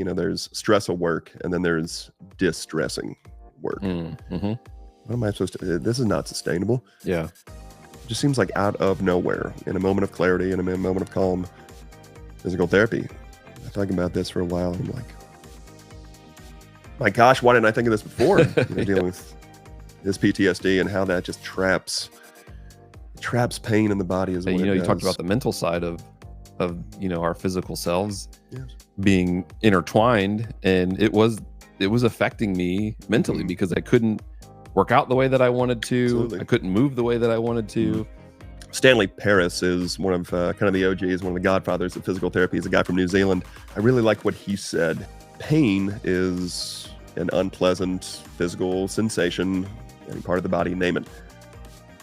there's stressful work and then there's distressing work. Mm-hmm. What am I supposed to? This is not sustainable. Yeah. It just seems like out of nowhere, in a moment of clarity, in a moment of calm, physical therapy. I'm talking about this for a while. I'm like, my gosh, why didn't I think of this before? Dealing with this PTSD and how that just traps pain in the body as well. You talked about the mental side of our physical selves being intertwined, and it was affecting me mentally because I couldn't work out the way that I wanted to. Absolutely. I couldn't move the way that I wanted to. Stanley Paris is one of kind of the OGs, one of the godfathers of physical therapy. He's a guy from New Zealand. I really like what he said. Pain is an unpleasant physical sensation, any part of the body, name it.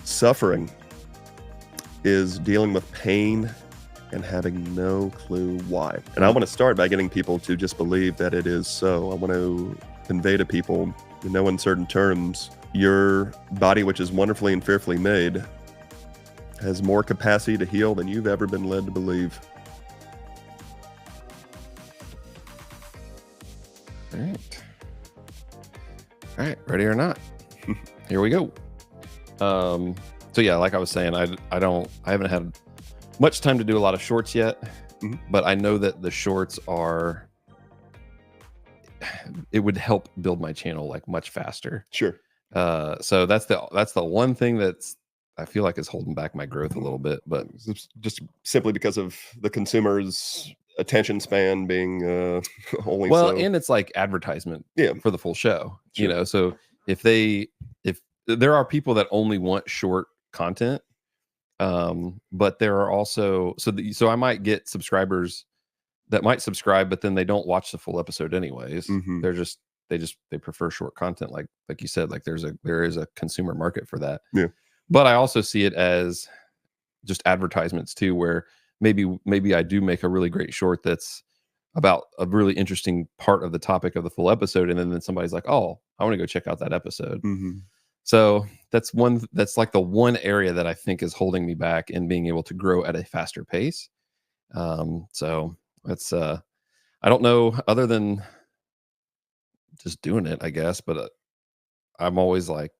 Suffering is dealing with pain and having no clue why. And I want to start by getting people to just believe that it is so. I want to convey to people, in no uncertain terms, your body, which is wonderfully and fearfully made, has more capacity to heal than you've ever been led to believe. All right, ready or not? Here we go. So yeah, like I was saying, I haven't had much time to do a lot of shorts yet, but I know that the shorts it would help build my channel like much faster. Sure. So that's the one thing that's I feel like is holding back my growth a little bit, but it's just simply because of the consumer's attention span being only and it's like advertisement for the full show. Sure. So if there are people that only want short content, but there are also so I might get subscribers that might subscribe, but then they don't watch the full episode anyways. They prefer short content, like you said. Like there is a consumer market for that. Yeah. But I also see it as just advertisements too, where maybe I do make a really great short that's about a really interesting part of the topic of the full episode, and then somebody's like, "Oh, I want to go check out that episode." So that's like the one area that I think is holding me back in being able to grow at a faster pace. So that's I don't know, other than just doing it, I guess, but I'm always like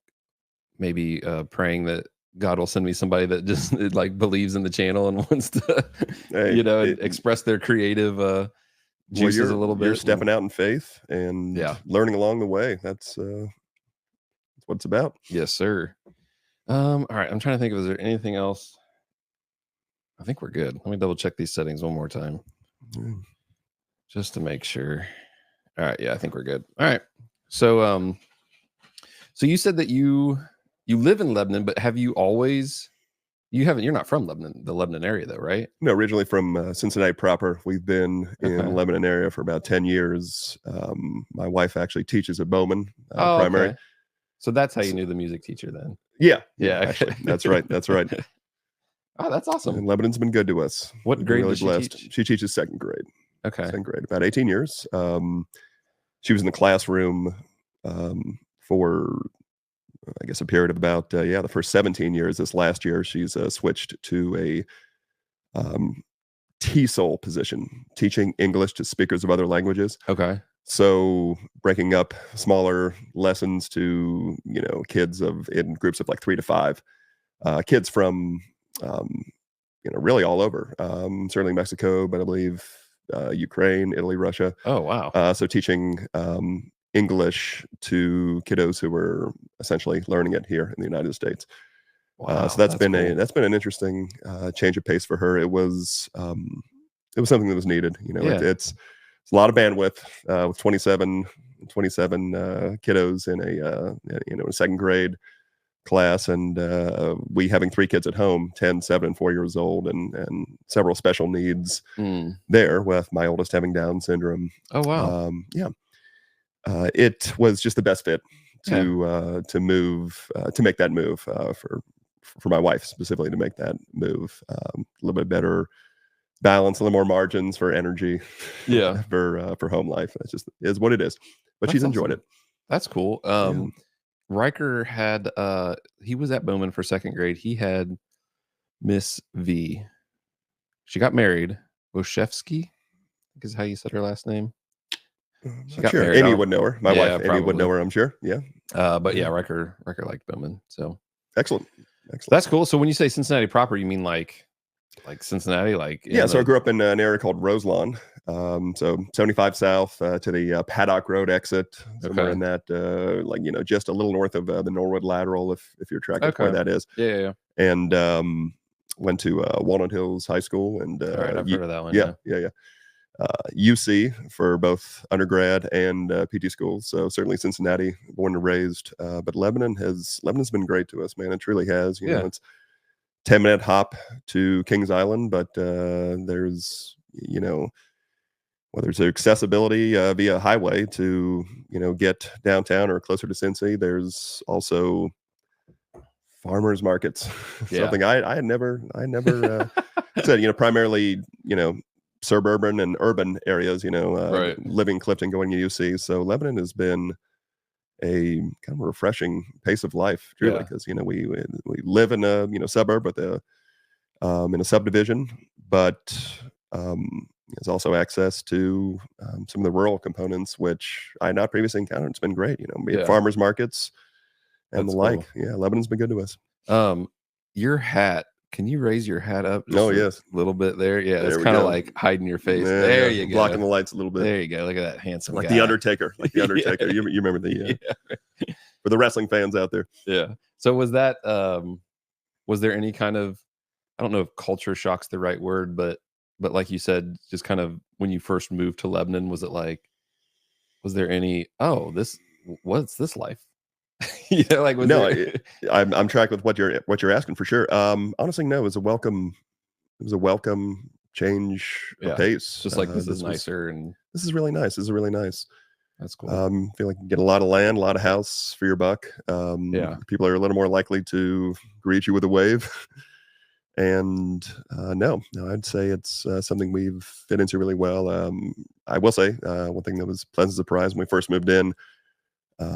maybe praying that God will send me somebody that just like believes in the channel and wants to express their creative juices a little bit. You're stepping out in faith and learning along the way. That's what it's about. Yes, sir. All right, I'm trying to think if there anything else. I think we're good. Let me double check these settings one more time just to make sure. All right, yeah, I think we're good. All right. So so you said that you live in Lebanon, but have you always you're not from Lebanon, the Lebanon area though, right? No, originally from Cincinnati proper. We've been in the Lebanon area for about 10 years. My wife actually teaches at Bowman primary. Okay. So that's how you knew the music teacher then? Yeah. Actually, that's right. Oh, that's awesome. And Lebanon's been good to us. What grade does she teach? She teaches second grade. Okay. Second grade, about 18 years. She was in the classroom for, I guess, a period of about, the first 17 years. This last year, she's switched to a TESOL position, teaching English to speakers of other languages. Okay. So breaking up smaller lessons to, kids in groups of like 3 to 5, kids from, really all over, certainly Mexico, but I believe Ukraine, Italy, Russia. Oh, wow. So teaching English to kiddos who were essentially learning it here in the United States. Wow, so that's been cool. an interesting change of pace for her. It was something that was needed. It's a lot of bandwidth with 27 kiddos in a second grade class, and we having 3 kids at home, 10, 7, and 4 years old, and several special needs there, with my oldest having Down syndrome. Oh, wow. It was just the best fit to move, to make that move for my wife specifically, to make that move. A little bit better balance, a little more margins for energy, for home life. It just is what it is. But she's enjoyed it. That's cool. Riker had he was at Bowman for second grade. He had Miss V. She got married. Oshevsky, I think is how you said her last name. I'm She not got sure. married. Amy would know her. My Yeah, wife, Amy, would probably. know her, I'm sure. Yeah. But yeah, Yeah. Riker liked Bowman. So Excellent. Excellent. that's cool. So when you say Cincinnati proper, you mean like Cincinnati, like Yeah, in so I the grew up in an area called Roselawn. So 75 South to the Paddock Road exit, somewhere in okay, that, just a little north of the Norwood Lateral, if you're tracking where okay, that is. yeah. And went to Walnut Hills High School and All right, I've heard of that one. yeah, Yeah, yeah, yeah. UC for both undergrad and PT schools. So certainly Cincinnati, born and raised. But Lebanon's been great to us, man. It truly has. yeah, It's 10-minute hop to Kings Island, but there's whether it's accessibility via highway to get downtown or closer to Cincy. There's also farmers markets, yeah. something I had never said. Primarily suburban and urban areas. Right. Living Clifton, going to UC. So Lebanon has been a kind of a refreshing pace of life, truly, Yeah. because we live in a suburb with in a subdivision, but there's also access to some of the rural components, which I had not previously encountered. It's been great, be it Yeah. farmers markets and That's the like. cool. Yeah, Lebanon's been good to us. Your hat. Can you raise your hat up just Oh, a yes. little bit there? Yeah, There it's we kind of go. like hiding your face. Yeah, There yeah. you go. Blocking the lights a little bit. There you go. Look at that handsome Like guy. the Undertaker. Yeah. You remember the Yeah. for the wrestling fans out there. Yeah. So was that was there any kind of, I don't know if culture shock's the right word, but like you said, just kind of when you first moved to Lebanon, was there any, what's this life? Like was No, there I'm tracked with what you're asking for sure. Honestly, no, it was a welcome change of yeah, pace. just like this is was nicer and this is really nice. This is really nice. that's cool. Feel like you get a lot of land, a lot of house for your buck. Yeah. People are a little more likely to greet you with a wave. And no, I'd say it's something we've fit into really well. I will say one thing that was a pleasant surprise when we first moved in.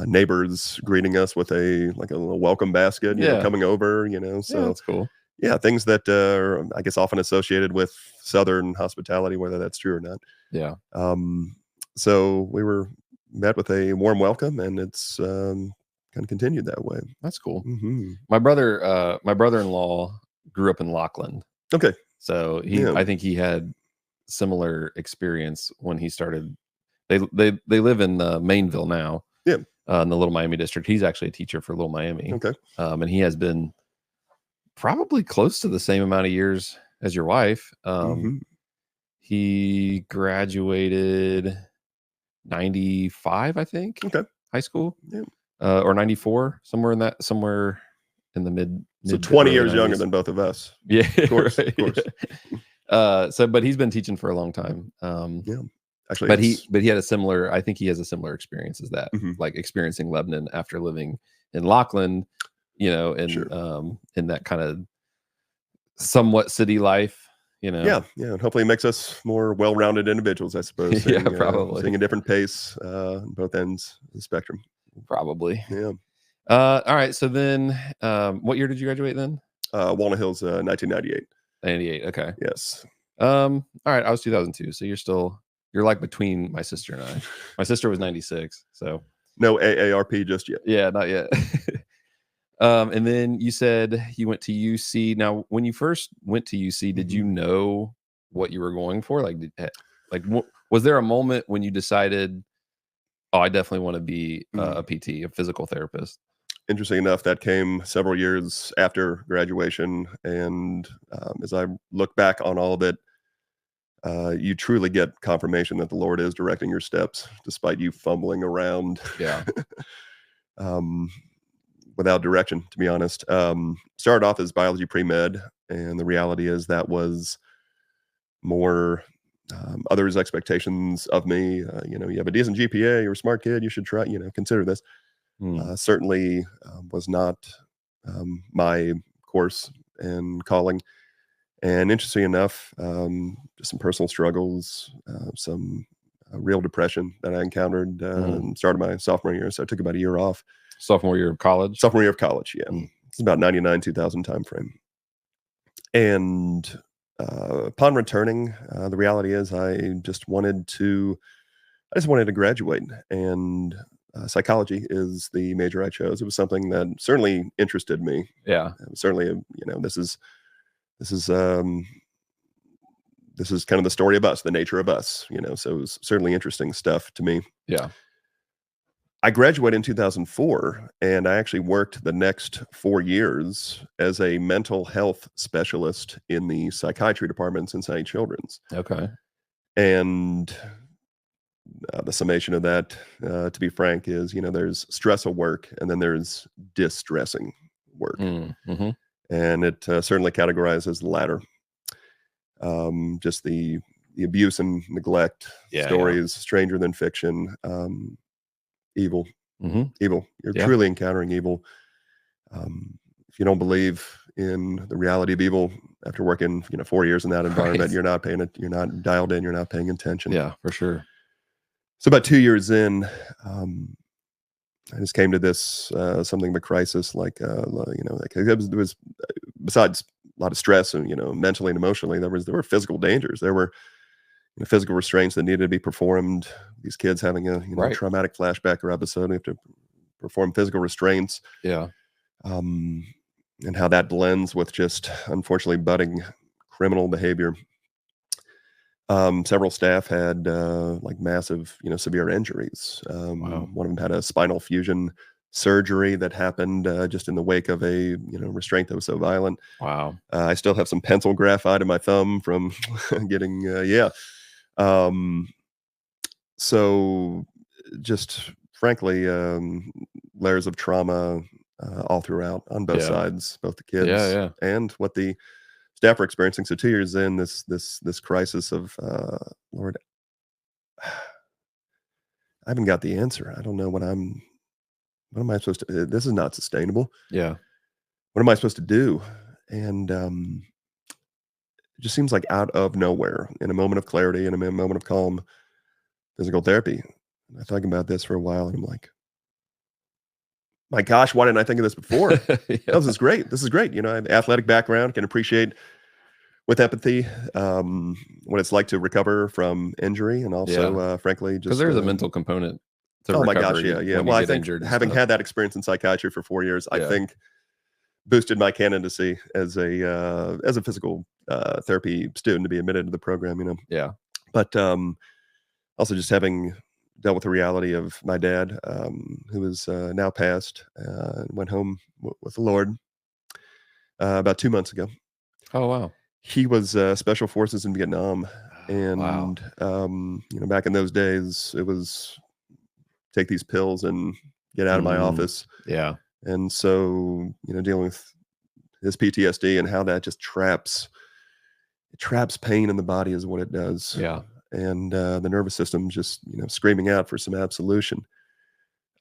Neighbors greeting us with a little welcome basket, Yeah. coming over, Yeah, so that's cool. yeah, things that are, I guess, often associated with Southern hospitality, whether that's true or not. Yeah. So we were met with a warm welcome, and it's kind of continued that way. That's cool. Mm-hmm. My brother-in-law grew up in Lockland. Okay. So Yeah. I think he had similar experience when he started. They live in Mainville now. Yeah. In the Little Miami district. He's actually a teacher for Little Miami. Okay. And he has been probably close to the same amount of years as your wife. He graduated 95, I think. Okay. High school. Yeah. Or 94, somewhere in the mid. So 20 years younger than both of us. Yeah, Of course. right. Of course. But he's been teaching for a long time. Yeah. Actually, but he had a similar, I think he has a similar experience as that, Mhm. like experiencing Lebanon after living in Lockland, and Sure. in that kind of somewhat city life, Yeah, and hopefully it makes us more well-rounded individuals, I suppose. Yeah, probably. Seeing a different pace on both ends of the spectrum. Probably. Yeah. All right. So then, what year did you graduate then? Walnut Hills, 1998. 98. Okay. Yes. All right. I was 2002. So you're like between my sister and I. My sister was 96. So No AARP just yet. yeah, not yet. And then you said you went to UC. Now, when you first went to UC, did you know what you were going for? Was there a moment when you decided, oh, I definitely want to be a PT, a physical therapist? Interesting enough, that came several years after graduation. And as I look back on all of it, you truly get confirmation that the Lord is directing your steps, despite you fumbling around. Yeah. Without direction, to be honest. Started off as biology pre-med, and the reality is that was more others' expectations of me. You have a decent GPA, you're a smart kid, you should try, consider this. Certainly was not my course and calling. And interesting enough, just some personal struggles, some real depression that I encountered started my sophomore year. So I took about a year off. Sophomore year of college? Sophomore year of college, yeah. It's about 99, 2000 time frame. And upon returning, the reality is I just wanted to I just wanted to graduate, and psychology is the major I chose. It was something that certainly interested me. Yeah. Certainly, this is this is kind of the story of us, the nature of us. So it was certainly interesting stuff to me. Yeah. I graduated in 2004, and I actually worked the next 4 years as a mental health specialist in the psychiatry department in Cincinnati Children's. Okay. And the summation of that, to be frank, is there's stressful work, and then there's distressing work, Mm-hmm. and it certainly categorizes the latter. Just the abuse and neglect Yeah. stories, stranger than fiction, evil, Mm-hmm. evil. You're Yeah. truly encountering evil. If you don't believe in the reality of evil after working 4 years in that environment, Right. you're not dialed in, you're not paying attention. Yeah, for sure. So about 2 years in, I just came to this something of a crisis, like there was besides a lot of stress and mentally and emotionally, there were physical dangers. There were physical restraints that needed to be performed. These kids having a Right. traumatic flashback or episode, we have to perform physical restraints. Yeah. And how that blends with just unfortunately budding criminal behavior. Several staff had like massive, severe injuries. Wow. One of them had a spinal fusion surgery that happened just in the wake of a restraint that was so violent. Wow. I still have some pencil graphite in my thumb from getting So just frankly, layers of trauma all throughout on both Yeah. sides, both the Yeah. kids Yeah. and what the staff are experiencing. So 2 years in, this crisis of Lord, I haven't got the answer. I don't know what am I supposed to? This is not sustainable. Yeah. What am I supposed to do? And it just seems like out of nowhere, in a moment of clarity, in a moment of calm, physical therapy. I thought about this for a while, and I'm like, my gosh, why didn't I think of this before? Yeah. This is great. This is great. I have an athletic background, can appreciate with empathy what it's like to recover from injury, and also, frankly, Because just there's a mental component to oh my gosh, recovery yeah. when Well, you I get think injured and having stuff. had that experience in psychiatry for 4 years, I Yeah. think boosted my candidacy as a physical therapy student to be admitted to the program. Yeah. But also just having dealt with the reality of my dad, who is now passed, went home with the Lord about 2 months ago. Oh, wow. He was special forces in Vietnam, Wow. and back in those days, it was take these pills and get out of my office. Yeah. And so, dealing with his PTSD and how that just traps pain in the body is what it does. Yeah. And the nervous system just screaming out for some absolution.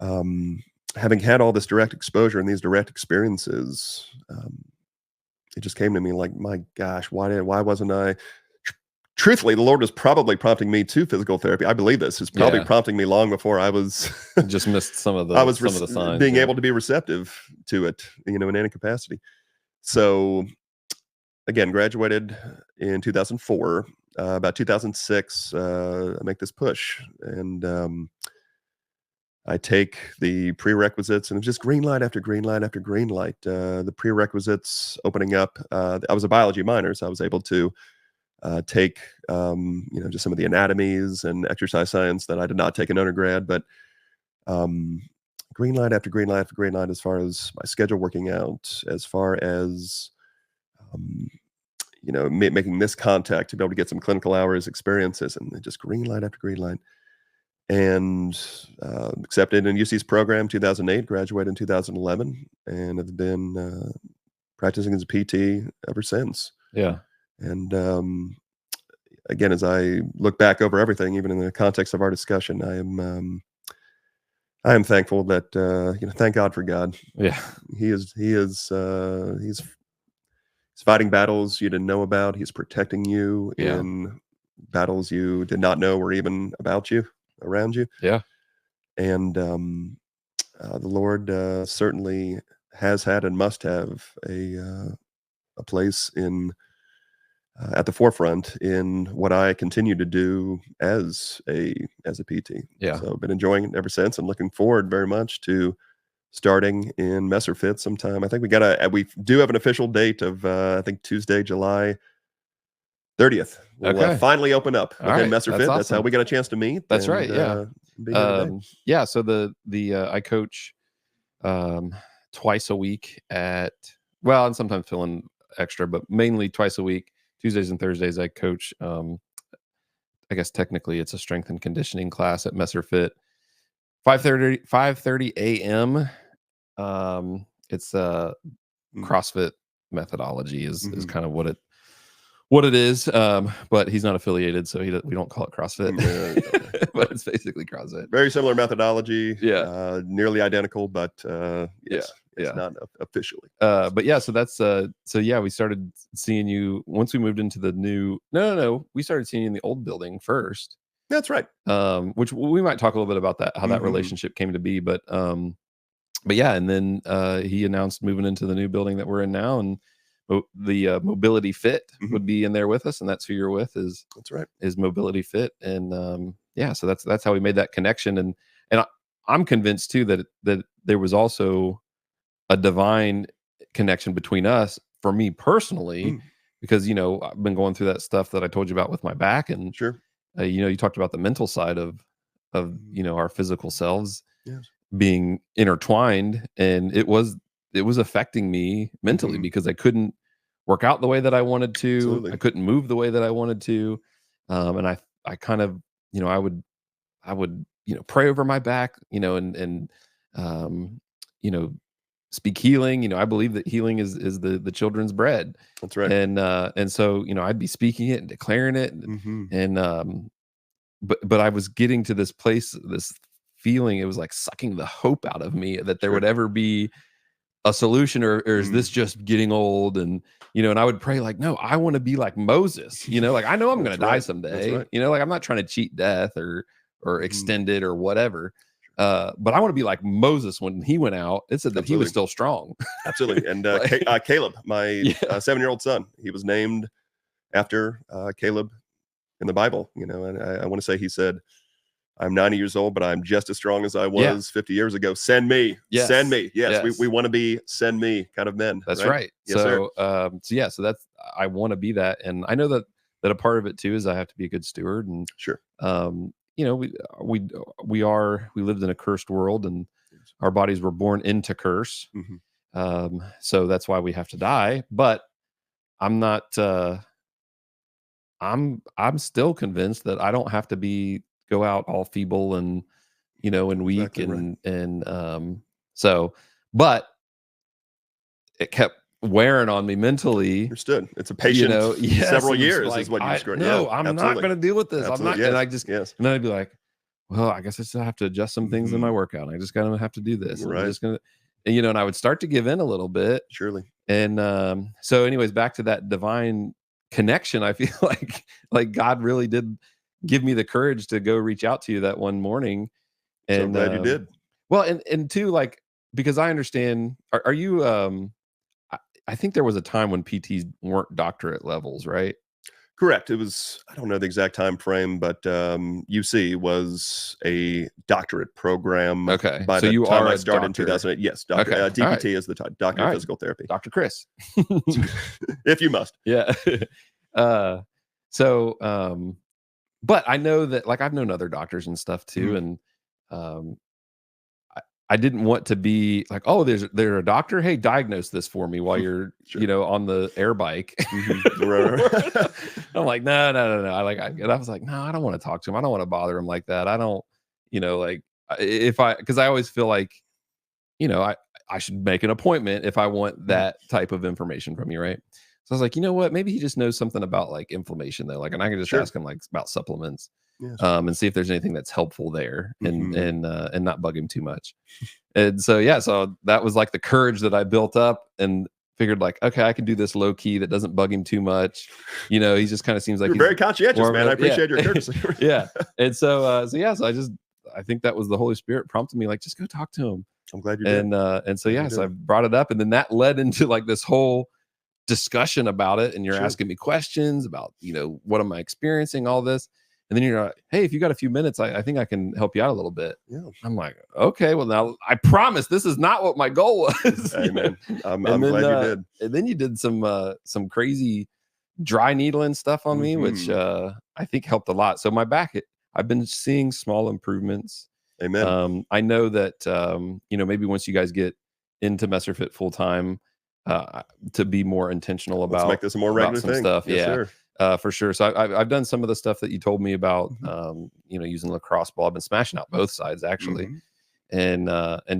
Having had all this direct exposure and these direct experiences, it just came to me like, my gosh, why wasn't I? Truthfully, the Lord was probably prompting me to physical therapy. I believe this is probably Yeah. prompting me long before I was Just missed some of the I was some of the signs. being yeah. able to be receptive to it, in any capacity. So again, graduated in 2004. About 2006, I make this push, and I take the prerequisites, and it's just green light after green light after green light. The prerequisites opening up. I was a biology minor, so I was able to take just some of the anatomies and exercise science that I did not take in undergrad, but green light after green light after green light as far as my schedule working out, as far as making this contact to be able to get some clinical hours experiences, and then just green light after green light. And accepted in UC's program 2008, graduated in 2011, and have been practicing as a PT ever since. Yeah. And again, as I look back over everything, even in the context of our discussion, I am thankful that thank God for God. Yeah. He's fighting battles you didn't know about. He's protecting you Yeah. in battles you did not know were even about you, around you. Yeah. And the Lord certainly has had and must have a place in at the forefront in what I continue to do as a PT. Yeah. So I've been enjoying it ever since, and looking forward very much to starting in Messer Fit sometime. I think we do have an official date of I think Tuesday, July 30th. We'll Okay. finally open up All within right. Messer That's Fit. That's how awesome. we got a chance to meet. That's and, right. Yeah. be here today. Yeah. So the I coach twice a week and sometimes fill in extra, but mainly twice a week. Tuesdays and Thursdays I coach. I guess technically it's a strength and conditioning class at Messer Fit. 5:30 a.m. It's CrossFit methodology is kind of what it is. But he's not affiliated, so we don't call it CrossFit. But it's basically CrossFit. Very similar methodology. Yeah. Nearly identical, but yes, it's yeah. not officially. But yeah, so that's so yeah, we started seeing you once we moved into the new. No, we started seeing you in the old building first. That's right. Which we might talk a little bit about that, how that relationship came to be. But yeah, and then he announced moving into the new building that we're in now, and the Mobility Fit would be in there with us, and that's who you're with. That's right. Is Mobility Fit, and yeah, so that's how we made that connection, and I'm convinced too that there was also a divine connection between us for me personally, because I've been going through that stuff that I told you about with my back, and sure. You talked about the mental side of our physical selves being intertwined, and it was affecting me mentally because I couldn't work out the way that I wanted to. Absolutely. I couldn't move the way that I wanted to, and I kind of I would pray over my back, and speak healing. I believe that healing is the children's bread. That's right. And so I'd be speaking it and declaring it, and but I was getting to this place, this feeling. It was like sucking the hope out of me that there would ever be a solution, or is this just getting old? And and I would pray like, no, I want to be like Moses. Like I know I'm going to die someday. Like I'm not trying to cheat death or extend it or whatever. But I want to be like Moses when he went out. It said that he was still strong. Absolutely. And Caleb, my 7-year-old son, he was named after Caleb in the Bible. And I want to say he said, "I'm 90 years old, but I'm just as strong as I was 50 years ago. Send me, send me." Yes. We want to be send me kind of men. That's right. Yes, so so that's, I want to be that, and I know that a part of it too is I have to be a good steward, and sure. We lived in a cursed world, and our bodies were born into curse. So that's why we have to die. But I'm not. I'm still convinced that I don't have to go out all feeble and and weak, and so, but it kept wearing on me mentally. Understood. It's a patient. Several years is what you described. No, I'm not going to deal with this. Absolutely. I'm not. And and then I'd be like, well, I guess I still have to adjust some things in my workout. I just got to have to do this. Right. I'm just gonna, and I would start to give in a little bit. Surely. And so, anyways, back to that divine connection. I feel like God really did give me the courage to go reach out to you that one morning. And so glad you did. Well, and two, like, because I understand. Are you? I think there was a time when PTs weren't doctorate levels, right? Correct. It was, I don't know the exact time frame, but UC was a doctorate program. Okay. By so the you time are I started in doctor. 2008. Yes. Doctor. Okay. DPT is the doctor of physical therapy. Dr. Chris. If you must. Yeah. But I know that, like, I've known other doctors and stuff too. And I didn't want to be like, oh, there's a doctor. Hey, diagnose this for me while you're, on the air bike. I'm like, no. And I was like, no, I don't want to talk to him. I don't want to bother him like that. I don't, because I always feel like, I should make an appointment if I want that type of information from you, right? So I was like, you know what? Maybe he just knows something about like inflammation though. Like, and I can just ask him like about supplements. Yes. And see if there's anything that's helpful there, and not bug him too much. And so so that was like the courage that I built up, and figured like, okay, I can do this low key that doesn't bug him too much. He just kind of seems like you're very conscientious, man. I appreciate your courtesy. Yeah. And so I think that was the Holy Spirit prompted me, like, just go talk to him. I'm glad you did. And so I brought it up, and then that led into like this whole discussion about it, and you're Sure. asking me questions about, what am I experiencing, all this. And then you're like, hey, if you got a few minutes, I think I can help you out a little bit. Yeah. I'm like, okay, well, now I promise this is not what my goal was. Hey, man, I'm And then, glad you did. and then you did some crazy dry needling stuff on me, which I think helped a lot. So my back, I've been seeing small improvements. Amen. I know that maybe once you guys get into Messer Fit full time, to be more intentional Let's make about this a more regular some thing. stuff. Yes, Yeah, sir. for sure. So I've done some of the stuff that you told me about. Using lacrosse ball. I've been smashing out both sides actually, and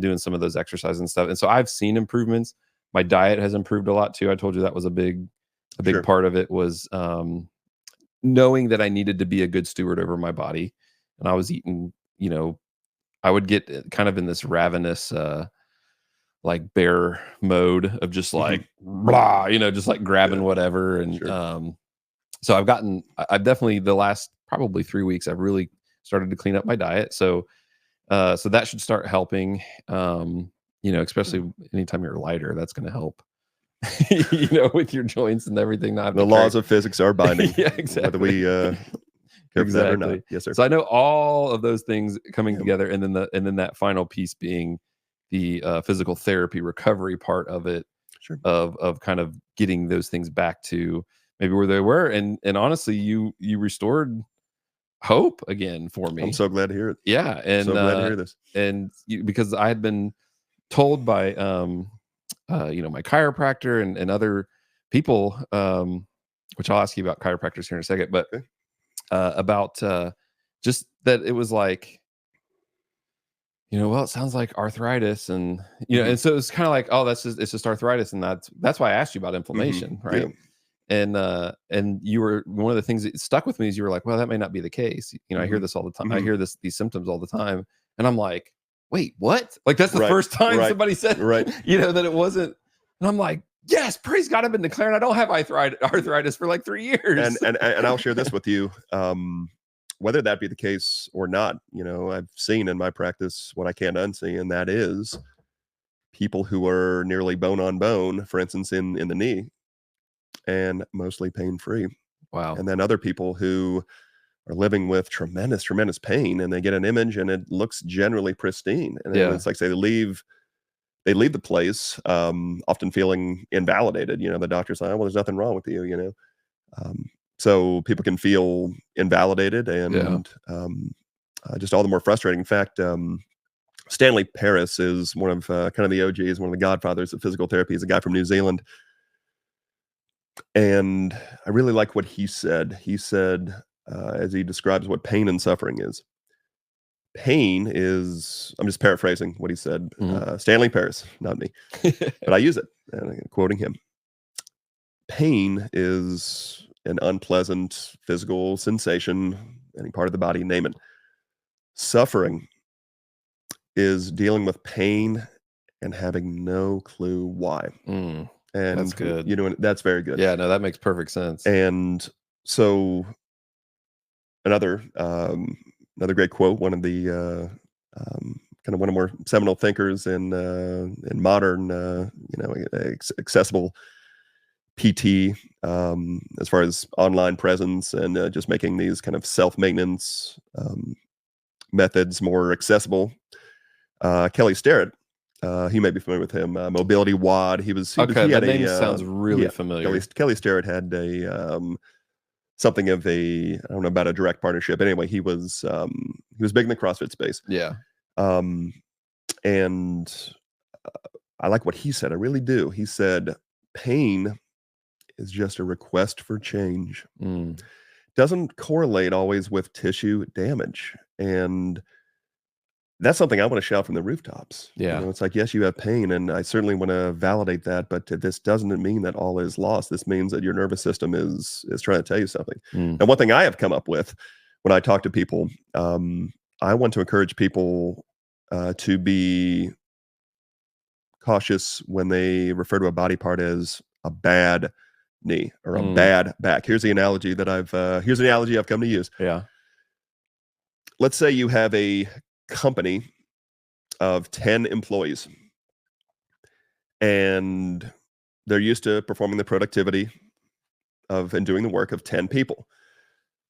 doing some of those exercises and stuff. And so I've seen improvements. My diet has improved a lot too. I told you that was a big Sure. part of it was knowing that I needed to be a good steward over my body, and I was eating. I would get kind of in this ravenous like bear mode of just like blah, just like grabbing whatever. And Sure. so I've definitely the last probably 3 weeks I've really started to clean up my diet. So that should start helping. Especially anytime you're lighter, that's going to help. With your joints and everything. Not The laws of physics are binding. Yeah, exactly. Whether we care for that or not. Yes, sir. So I know all of those things coming together, and then that final piece being the physical therapy recovery part of it, Sure. of kind of getting those things back to maybe where they were, and honestly, you restored hope again for me. I'm so glad to hear it. Yeah, and so glad to hear this. And because I had been told by my chiropractor and other people, which I'll ask you about chiropractors here in a second, but about just that it was like, well, it sounds like arthritis, and and so it's kind of like, oh, it's just arthritis, and that's why I asked you about inflammation, right? Yeah. And you were, one of the things that stuck with me is you were like, well, that may not be the case. I hear this all the time. I hear these symptoms all the time, and I'm like, wait, what? Like that's the first time somebody said that it wasn't. And I'm like, yes, praise God, I've been declaring I don't have arthritis for like 3 years. And I'll share this with you. Whether that be the case or not, I've seen in my practice what I can't unsee, and that is people who are nearly bone on bone, for instance, in the knee, and mostly pain free. Wow. And then other people who are living with tremendous pain, and they get an image and it looks generally pristine. And then it's like, say, they leave the place, often feeling invalidated. The doctor's like, well, there's nothing wrong with you, so people can feel invalidated, and just all the more frustrating. In fact, Stanley Paris is one of kind of the OGs, one of the godfathers of physical therapy. He's a guy from New Zealand. And I really like what he said. He said, as he describes what pain and suffering is, pain is, I'm just paraphrasing what he said, Stanley Paris, not me, but I use it, and I'm quoting him. Pain is an unpleasant physical sensation, any part of the body, name it. Suffering is dealing with pain and having no clue why. And that's good. That's very good. Yeah, no, that makes perfect sense. And so another great quote, one of the kind of one of more seminal thinkers in modern accessible PT, as far as online presence and just making these kind of self-maintenance methods more accessible. Kelly Starrett, he may be familiar with him. Mobility WOD. He that name sounds really familiar. Kelly Starrett had a something of a, I don't know about a direct partnership. Anyway, he was big in the CrossFit space. Yeah. And I like what he said. I really do. He said, pain is just a request for change. Doesn't correlate always with tissue damage. And that's something I want to shout from the rooftops. Yeah. It's like, yes, you have pain, and I certainly want to validate that, but this doesn't mean that all is lost. This means that your nervous system is trying to tell you something. And one thing I have come up with when I talk to people, I want to encourage people to be cautious when they refer to a body part as a bad knee or a bad back. Here's the analogy I've come to use. Yeah. Let's say you have a company of 10 employees, and they're used to performing the productivity of and doing the work of 10 people.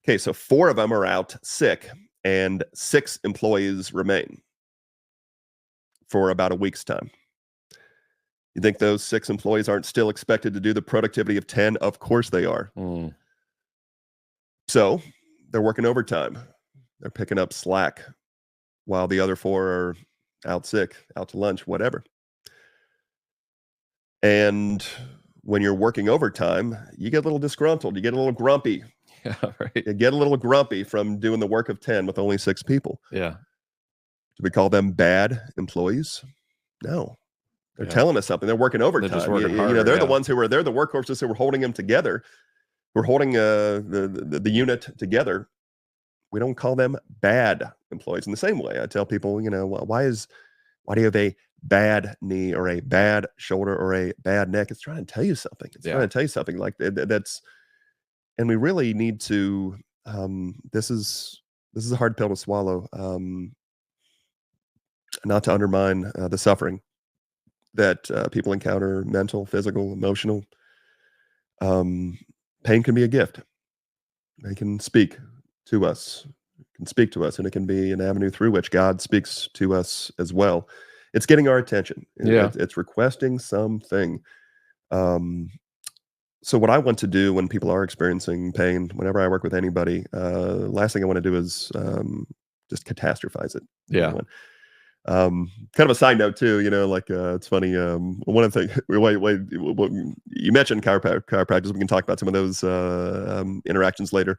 Okay, so 4 of them are out sick and 6 employees remain for about a week's time. You think those 6 employees aren't still expected to do the productivity of 10? Of course they are. So they're working overtime. They're picking up slack while the other 4 are out sick, out to lunch, whatever. And when you're working overtime, you get a little disgruntled. You get a little grumpy. Yeah, right. You get a little grumpy from doing the work of 10 with only 6 people. Yeah. Do we call them bad employees? No. They're Yeah. telling us something. They're working overtime. They're just working you know, harder, they're yeah. the ones who are, they're the workhorses who are holding them together. We're holding the unit together. We don't call them bad employees. In the same way, I tell people, you know, why do you have a bad knee or a bad shoulder or a bad neck? It's trying to tell you something. It's trying to tell you something like that's, and we really need to, this is a hard pill to swallow, not to undermine the suffering that people encounter, mental, physical, emotional. Pain can be a gift. They can speak to us, and it can be an avenue through which God speaks to us as well. It's getting our attention. It's requesting something. So what I want to do when people are experiencing pain, whenever I work with anybody, last thing I want to do is just catastrophize it. Yeah. Kind of a side note too, you know, like it's funny. One of the things, you mentioned chiropractors. We can talk about some of those interactions later.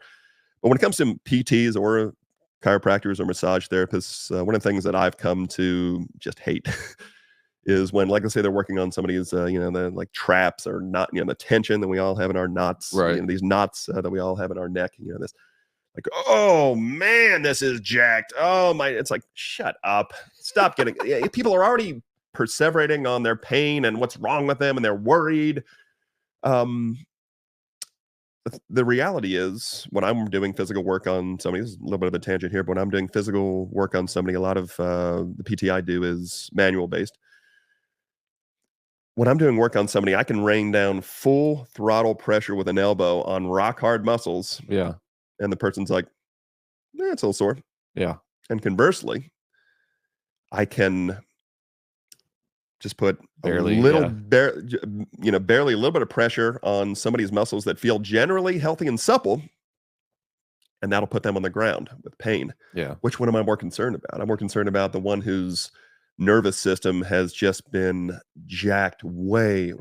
But when it comes to PTs or chiropractors or massage therapists, one of the things that I've come to just hate is when, like, let's say they're working on somebody's, you know, the like traps or not, you know, the tension that we all have in our knots, right? You know, these knots that we all have in our neck. You know, this. Like, oh man, this is jacked. Oh my, it's like, shut up. Stop getting people are already perseverating on their pain and what's wrong with them, and they're worried. The reality is, when I'm doing physical work on somebody, this is a little bit of a tangent here, but when I'm doing physical work on somebody, a lot of the PT I do is manual based. When I'm doing work on somebody, I can rain down full throttle pressure with an elbow on rock hard muscles. Yeah. And the person's like, it's a little sore. Yeah. And conversely, I can just put barely a little, barely a little bit of pressure on somebody's muscles that feel generally healthy and supple, and that'll put them on the ground with pain. Yeah. Which one am I more concerned about? I'm more concerned about the one whose nervous system has just been jacked way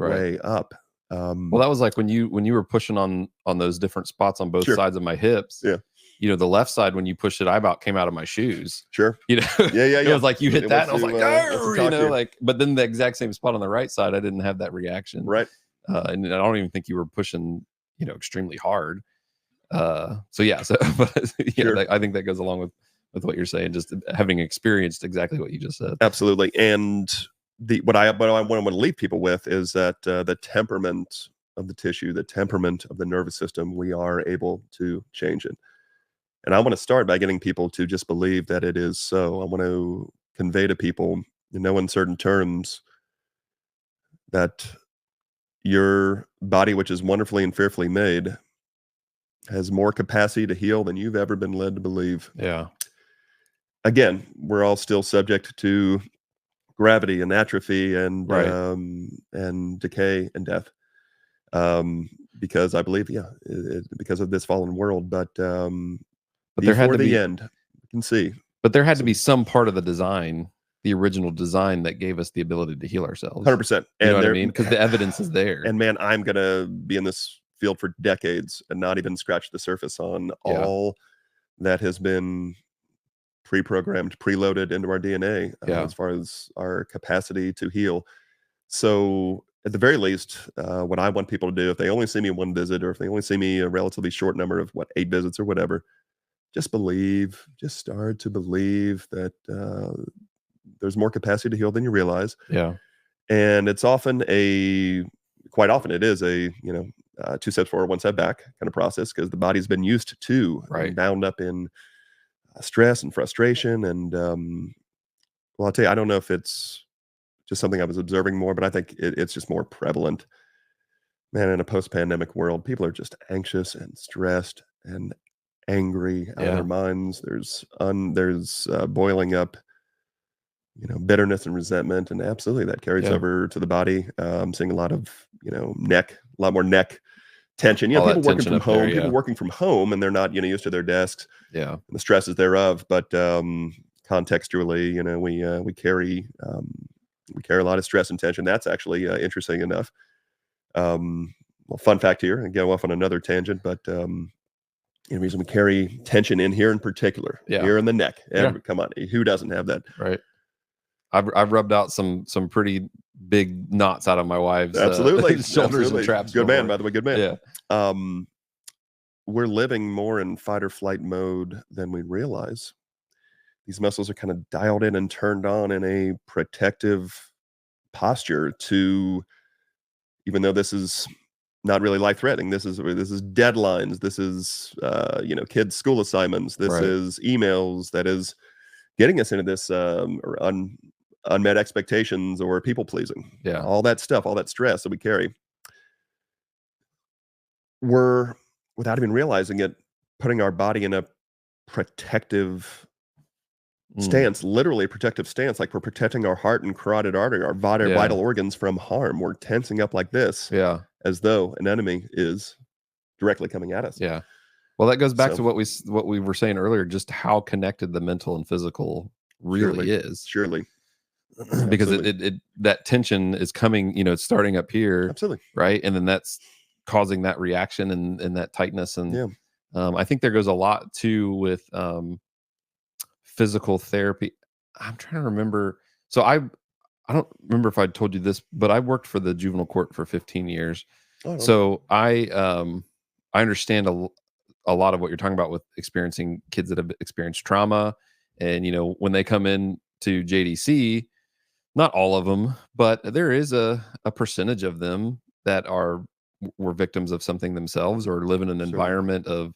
up. Well, that was like when you were pushing on those different spots on both sides of my hips. Yeah. You know, the left side, when you pushed it, I about came out of my shoes. Sure. You know, it was like you hit that, and I was like, you know, like, but then the exact same spot on the right side, I didn't have that reaction. Right. And I don't even think you were pushing, you know, extremely hard. So yeah, but yeah, I think that goes along with what you're saying, just having experienced exactly what you just said. Absolutely. And what I want to leave people with is that the temperament of the tissue, the temperament of the nervous system, we are able to change it. And I want to start by getting people to just believe that it is so. I want to convey to people, in no uncertain terms, that your body, which is wonderfully and fearfully made, has more capacity to heal than you've ever been led to believe. Yeah. Again, we're all still subject to gravity and atrophy and decay and death, because I believe, because of this fallen world. But there had to be end, you can see. But there had to be some part of the design, the original design, that gave us the ability to heal ourselves. 100%. You know what I mean? Because the evidence is there. And man, I'm gonna be in this field for decades and not even scratch the surface on all that has been pre-programmed, preloaded into our DNA as far as our capacity to heal. So at the very least, what I want people to do, if they only see me one visit, or if they only see me a relatively short number of 8 visits or whatever, just start to believe that there's more capacity to heal than you realize. Yeah. And it's quite often it is a 2 steps forward, 1 step back kind of process, because the body's been used to bound up in stress and frustration. And well, I'll tell you, I don't know if it's just something I was observing more, but I think it's just more prevalent Man, in a post-pandemic world, people are just anxious and stressed and angry out of their Yeah. minds. There's boiling up, bitterness and resentment, and absolutely that carries Yeah. over to the body. I'm seeing a lot of, a lot more neck tension. All People that working tension from up there. home, people Yeah. working from home, and they're not, used to their desks Yeah. and the stresses thereof. But contextually, we carry a lot of stress and tension. That's actually interesting enough. Well, fun fact here, and go off on another tangent, but the reason we carry tension in here in particular, Yeah. here in the neck. Yeah. Come on, who doesn't have that? Right. I've rubbed out some pretty big knots out of my wife's Absolutely, shoulders and absolutely. traps Good man, before. by the way, good man. Yeah. Um, we're living more in fight or flight mode than we realize. These muscles are kind of dialed in and turned on in a protective posture to, even though this is not really life threatening. This is deadlines. This is kids' school assignments. This Right. is emails. That is getting us into this unmet expectations or people pleasing. Yeah. All that stuff, all that stress that we carry. We're, without even realizing it, putting our body in a protective stance, literally a protective stance, like we're protecting our heart and carotid artery, our Yeah. vital organs from harm. We're tensing up like this, Yeah. as though an enemy is directly coming at us. Yeah. Well, that goes back So- to what we were saying earlier, just how connected the mental and physical really is. Surely. Because Absolutely. it that tension is coming, it's starting up here, Absolutely. right? And then that's causing that reaction and that tightness. And Yeah. I think there goes a lot too with physical therapy. I'm trying to remember. So I don't remember if I told you this, but I worked for the juvenile court for 15 years. Oh, okay. So I understand a lot of what you're talking about with experiencing kids that have experienced trauma. And when they come in to JDC, not all of them, but there is a percentage of them that were victims of something themselves or live in an Certainly. environment of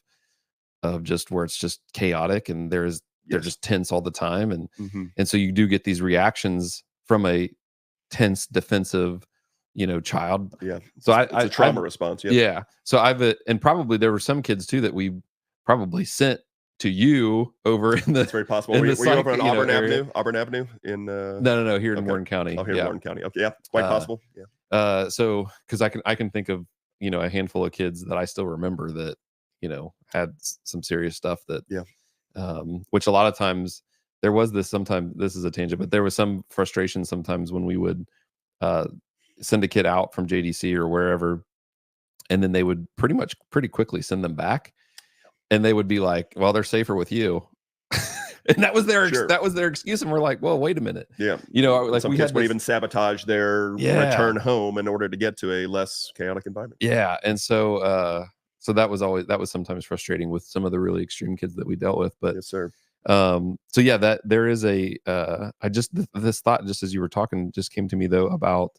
just where it's just chaotic and they're Yes. just tense all the time. Mhm. And so you do get these reactions from a tense defensive child. Yeah. So It's a trauma response. Yep. yeah. So and probably there were some kids too that we probably sent to you over in the. It's very possible. in Were the you over on psych, Auburn area. Avenue? Auburn Avenue in No, here in okay. Morgan County. Oh, here in Yeah. Morgan County. Okay, yeah, it's quite possible. Yeah. So because I can think of a handful of kids that I still remember that had some serious stuff that Yeah. Which a lot of times there was this. Sometimes this is a tangent, but there was some frustration sometimes when we would send a kid out from JDC or wherever, and then they would pretty quickly send them back, and they would be like, "Well, they're safer with you." And that was their Sure. excuse, and we're like, "Well, wait a minute." Yeah. Like Some we kids had would this, even sabotage their return home in order to get to a less chaotic environment. yeah, and so that was sometimes frustrating with some of the really extreme kids that we dealt with, but Yes, sir. so yeah, that there is this thought just as you were talking just came to me though about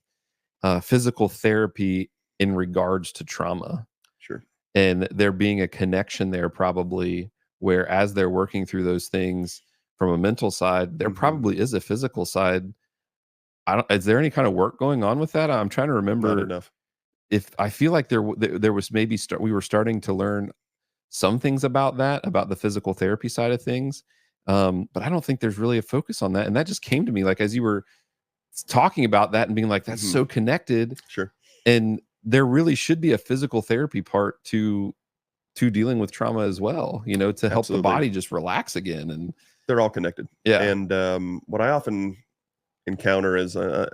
physical therapy in regards to trauma, Sure. and there being a connection there probably where as they're working through those things from a mental side, there Mhm. probably is a physical side. Is there any kind of work going on with that? I'm trying to Not remember enough. if I feel like there was maybe we were starting to learn some things about the physical therapy side of things. But I don't think there's really a focus on that. And that just came to me like as you were talking about that and being like, that's Mhm. so connected. Sure. And there really should be a physical therapy part to dealing with trauma as well, to help the Absolutely. body just relax again. And They're all connected. yeah. And what I often encounter is I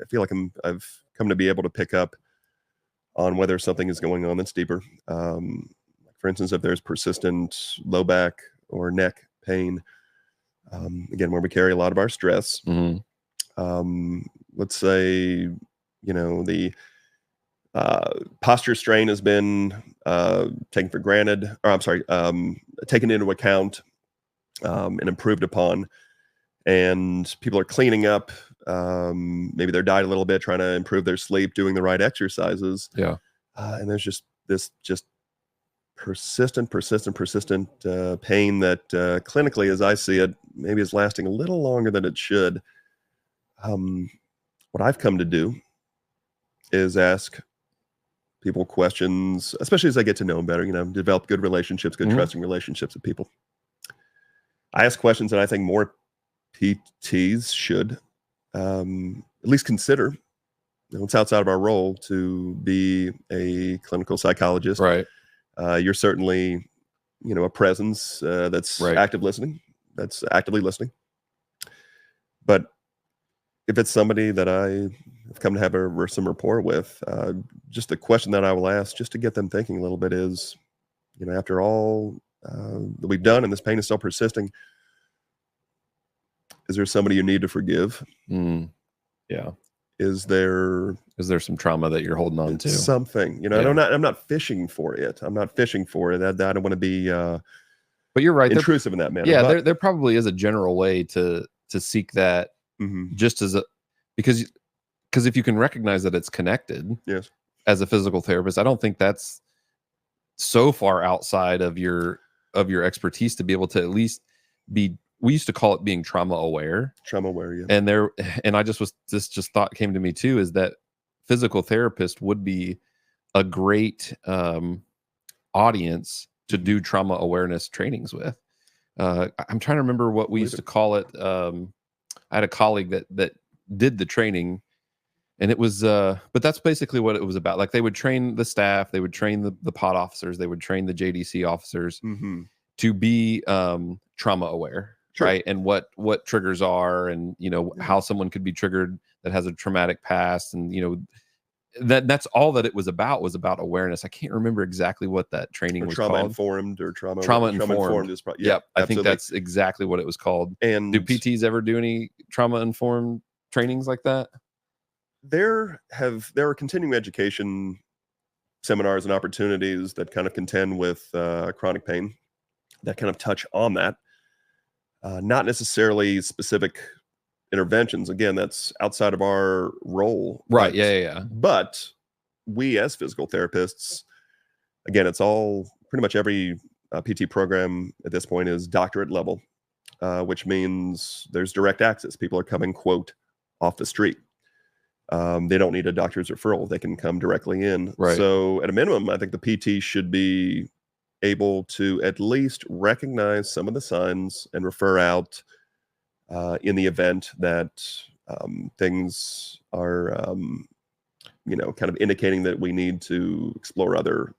feel like I've come to be able to pick up on whether something is going on that's deeper. For instance, if there's persistent low back or neck pain, again, where we carry a lot of our stress. Mhm. Let's say, the posture strain has been taken for granted, or I'm sorry, taken into account and improved upon. And people are cleaning up maybe their diet a little bit, trying to improve their sleep, doing the right exercises. Yeah. And there's just this persistent pain that clinically, as I see it, maybe is lasting a little longer than it should. What I've come to do is ask people questions, especially as I get to know them better, develop good relationships, good Mhm. trusting relationships with people. I ask questions that I think more PTs should at least consider. It's outside of our role to be a clinical psychologist. Right. You're certainly, a presence that's Right. that's actively listening. But if it's somebody that I have come to have some rapport with, just the question that I will ask just to get them thinking a little bit is, after all that we've done and this pain is still persisting, is there somebody you need to forgive? Yeah. Is there some trauma that you're holding on to? Something, Yeah. I'm not fishing for it. I don't want to be but you're right, intrusive in that manner. Yeah, but, there probably is a general way to seek that, just as because if you can recognize that it's connected, yes, as a physical therapist, I don't think that's so far outside of your expertise to be able to at least be. We used to call it being trauma aware. Yeah. And I just thought came to me too, is that physical therapist would be a great audience to do trauma awareness trainings with. I'm trying to remember what we used to call it. I had a colleague that did the training, and it was but that's basically what it was about. Like, they would train the staff, they would train the pod officers, they would train the JDC officers to be trauma aware. Sure. Right, and what triggers are, and how someone could be triggered that has a traumatic past, and that's all that it was about awareness. I can't remember exactly what that training was trauma called. Informed or trauma informed is probably, yep, I think that's exactly what it was called. And do PTs ever do any trauma informed trainings like that? There are continuing education seminars and opportunities that kind of contend with chronic pain that kind of touch on that. Not necessarily specific interventions. Again, that's outside of our role. Right. Yeah. But we as physical therapists, again, it's all pretty much every PT program at this point is doctorate level, which means there's direct access. People are coming, quote, off the street. They don't need a doctor's referral. They can come directly in. Right. So at a minimum, I think the PT should be able to at least recognize some of the signs and refer out in the event that things are, kind of indicating that we need to explore other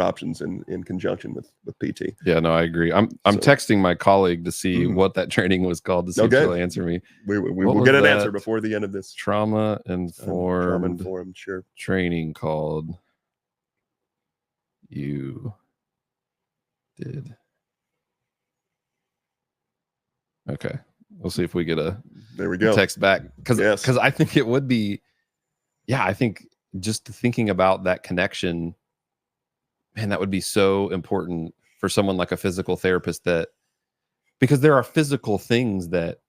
options in conjunction with PT. Yeah, no, I agree. I'm texting my colleague to see what that training was called, to see if she'll answer me. We will get an answer before the end of this. Trauma informed sure. Training called you did. Okay, we'll see if we get a text back, because I think it would be, I think just thinking about that connection, man, that would be so important for someone like a physical therapist, because there are physical things that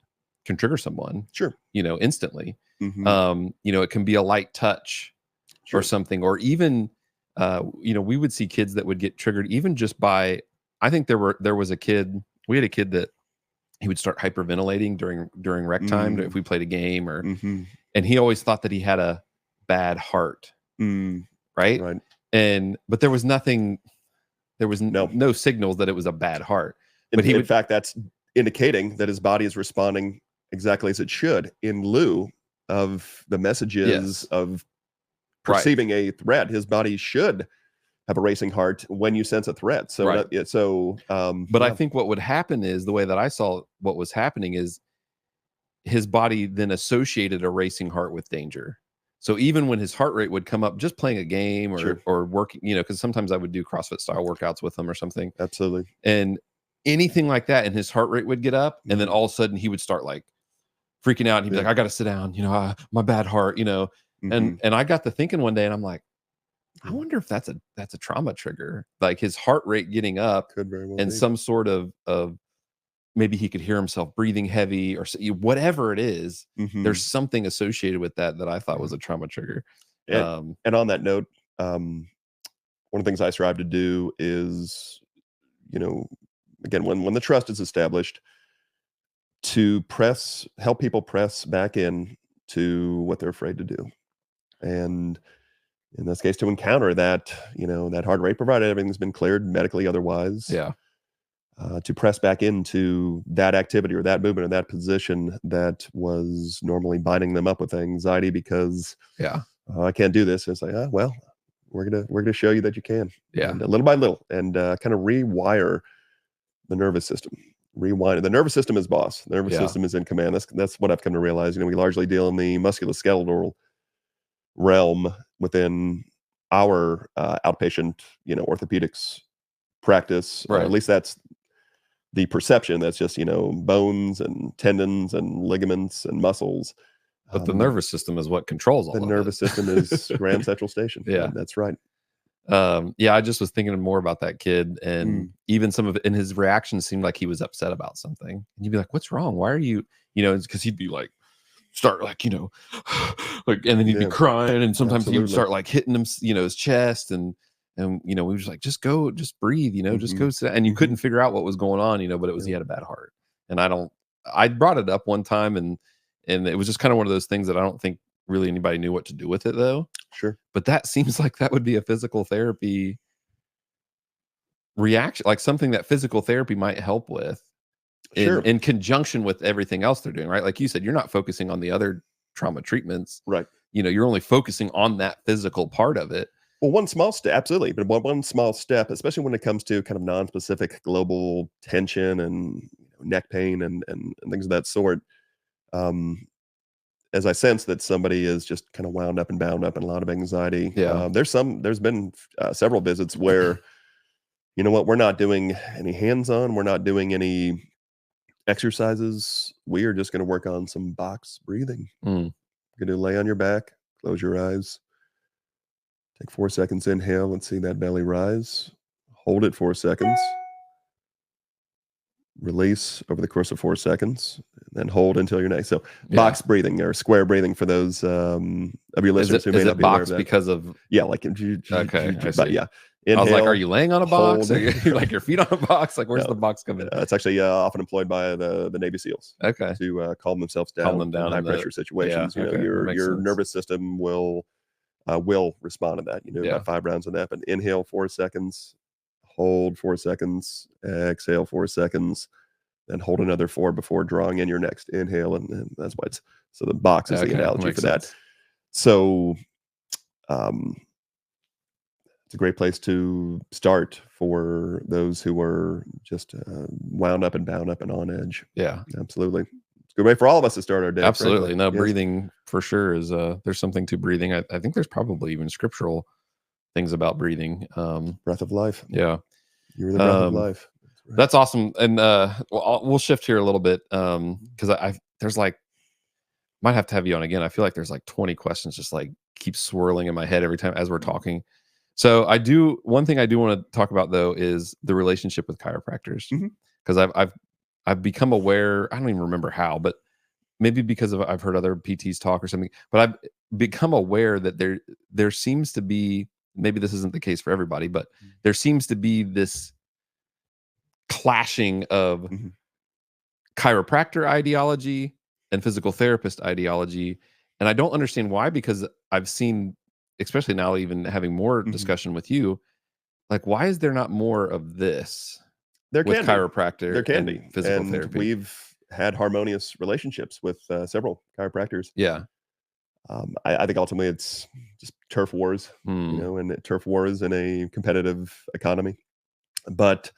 can trigger someone, sure, instantly. It can be a light touch, sure, or something, or even we would see kids that would get triggered even just by, I think we had a kid that he would start hyperventilating during rec time if we played a game, or and he always thought that he had a bad heart. Right. But there was nothing, no signals that it was a bad heart. But in fact, that's indicating that his body is responding exactly as it should, in lieu of the messages of perceiving a threat. His body should have a racing heart when you sense a threat. So, but I think what would happen is, the way that I saw what was happening is, his body then associated a racing heart with danger. So even when his heart rate would come up just playing a game, or working, because sometimes I would do CrossFit style workouts with him or something. Absolutely. And anything like that, and his heart rate would get up, and then all of a sudden he would start like freaking out. And he'd be like, I got to sit down, my bad heart, and I got to thinking one day, and I'm like, I wonder if that's a trauma trigger, like his heart rate getting up, could very well and be some sort of maybe he could hear himself breathing heavy, or whatever it is. There's something associated with that I thought was a trauma trigger. And on that note, one of the things I strive to do is, again, when the trust is established, to help people press back in to what they're afraid to do. And in this case, to encounter that, that heart rate, provided everything's been cleared medically, otherwise, Yeah. to press back into that activity or that movement or that position that was normally binding them up with anxiety because Yeah. I can't do this. And it's like, well, we're gonna show you that you can, Yeah. and little by little, and kind of rewire the nervous system. Rewind. The nervous system is boss. The nervous Yeah. system is in command. That's what I've come to realize. We largely deal in the musculoskeletal realm within our outpatient, orthopedics practice. At Right. least that's the perception. That's just bones and tendons and ligaments and muscles. But the nervous system is what controls all The of nervous it. system is Grand Central Station. Yeah. That's right. Yeah, I just was thinking more about that kid, and even some of it, and his reactions seemed like he was upset about something. And you'd be like, "What's wrong? Why are you?" Because he'd be like, start like, like, and then he'd be crying, and sometimes he'd start like hitting him, his chest, and we were just like, just go, just breathe, just go sit. And you couldn't figure out what was going on, but it was he had a bad heart. And I brought it up one time, and it was just kind of one of those things that I don't think really anybody knew what to do with it, though. Sure. But that seems like that would be a physical therapy reaction, like something that physical therapy might help with in conjunction with everything else they're doing, right? Like you said, you're not focusing on the other trauma treatments. Right. You're only focusing on that physical part of it. Well, one small step, absolutely. But one small step, especially when it comes to kind of non-specific global tension and neck pain and things of that sort. As I sense that somebody is just kind of wound up and bound up in a lot of anxiety. Yeah. There's been several visits where, we're not doing any hands-on, we're not doing any exercises. We are just going to work on some box breathing. You're going to lay on your back, close your eyes, take 4 seconds, inhale, and see that belly rise. Hold it 4 seconds. Release over the course of 4 seconds, and then hold until your next. So box breathing or square breathing for those of your listeners who may not be aware of that. Because of like okay, but yeah. Inhale, I was like, are you laying on a box? hold. Or you like your feet on a box? Like, where's the box coming? It's actually often employed by the Navy SEALs. Okay. To calm themselves down, in high pressure situations. Your nervous system will respond to that. About 5 rounds of that. But inhale 4 seconds, hold 4 seconds, exhale 4 seconds, then hold another 4 before drawing in your next inhale, and that's why so the box is the analogy for that. So it's a great place to start for those who are just wound up and bound up and on edge. Yeah, absolutely. It's a good way for all of us to start our day. Absolutely. Frankly. No, yes. Breathing for sure is there's something to breathing. I think there's probably even scriptural things about breathing. Breath of life. Yeah. You're the breath of life. That's awesome. And we'll shift here a little bit because there's like, might have to have you on again. I feel like there's like 20 questions just like keep swirling in my head every time as we're talking. So one thing I do want to talk about though is the relationship with chiropractors, because I've become aware. I don't even remember how, but maybe because I've heard other PTs talk or something, but I've become aware that there seems to be, maybe this isn't the case for everybody, but there seems to be this clashing of chiropractor ideology and physical therapist ideology. And I don't understand why, because I've seen, especially now, even having more discussion with you, like, why is there not more of this with chiropractor? There can be physical therapy. We've had harmonious relationships with several chiropractors. Yeah. I think ultimately it's just turf wars, and turf wars in a competitive economy. But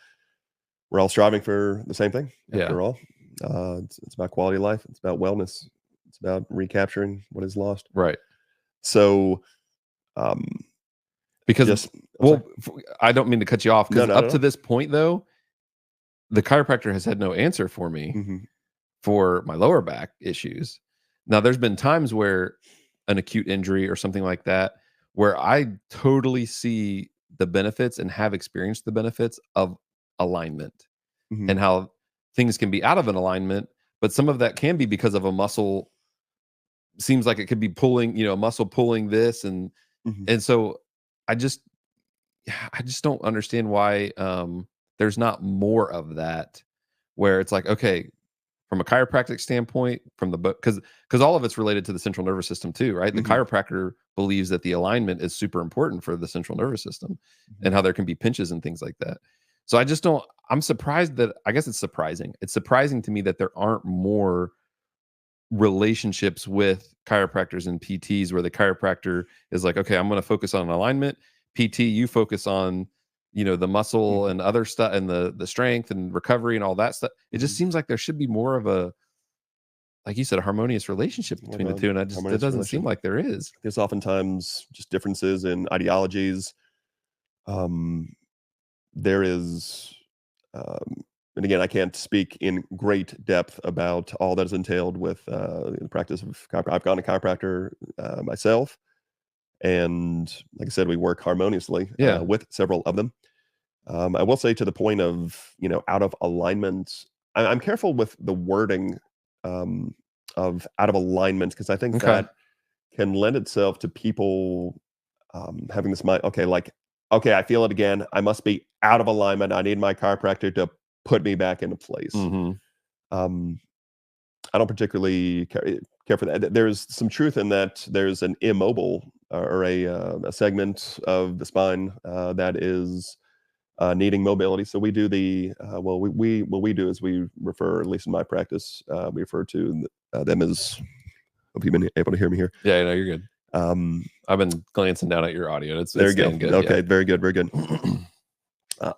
we're all striving for the same thing after all. It's about quality of life. It's about wellness. It's about recapturing what is lost. Right. So, because I don't mean to cut you off, because up to this point though, the chiropractor has had no answer for me for my lower back issues. Now there's been times where an acute injury or something like that, where I totally see the benefits and have experienced the benefits of alignment and how things can be out of an alignment, but some of that can be because of a muscle. Seems like it could be pulling, a muscle pulling this. And so I just don't understand why there's not more of that, where it's like, okay, from a chiropractic standpoint, from the book, because all of it's related to the central nervous system too, right? The chiropractor believes that the alignment is super important for the central nervous system, and how there can be pinches and things like that. So I just don't. I'm surprised that, I guess it's surprising. It's surprising to me that there aren't more relationships with chiropractors and PTs where the chiropractor is like, okay, I'm going to focus on alignment. PT, you focus on, the muscle and other stuff, and the strength and recovery and all that stuff. It just seems like there should be more of a, like you said, a harmonious relationship between the two, and it doesn't seem like there is. There's oftentimes just differences in ideologies. There is, and again, I can't speak in great depth about all that is entailed with the practice of chiropractic. I've gone to chiropractor myself, and like I said, we work harmoniously with several of them. I will say, to the point of, out of alignment, I'm careful with the wording of out of alignment, because I think that can lend itself to people having this mind. Okay, I feel it again. I must be out of alignment. I need my chiropractor to put me back into place. I don't particularly care for that. There's some truth in that. There's an immobile or a segment of the spine that is needing mobility. So we do what we do is we refer, at least in my practice, we refer to them as. Hope you've been able to hear me here. Yeah, no, you're good. I've been glancing down at your audio. It's there you go. Good. Okay, very good, very good.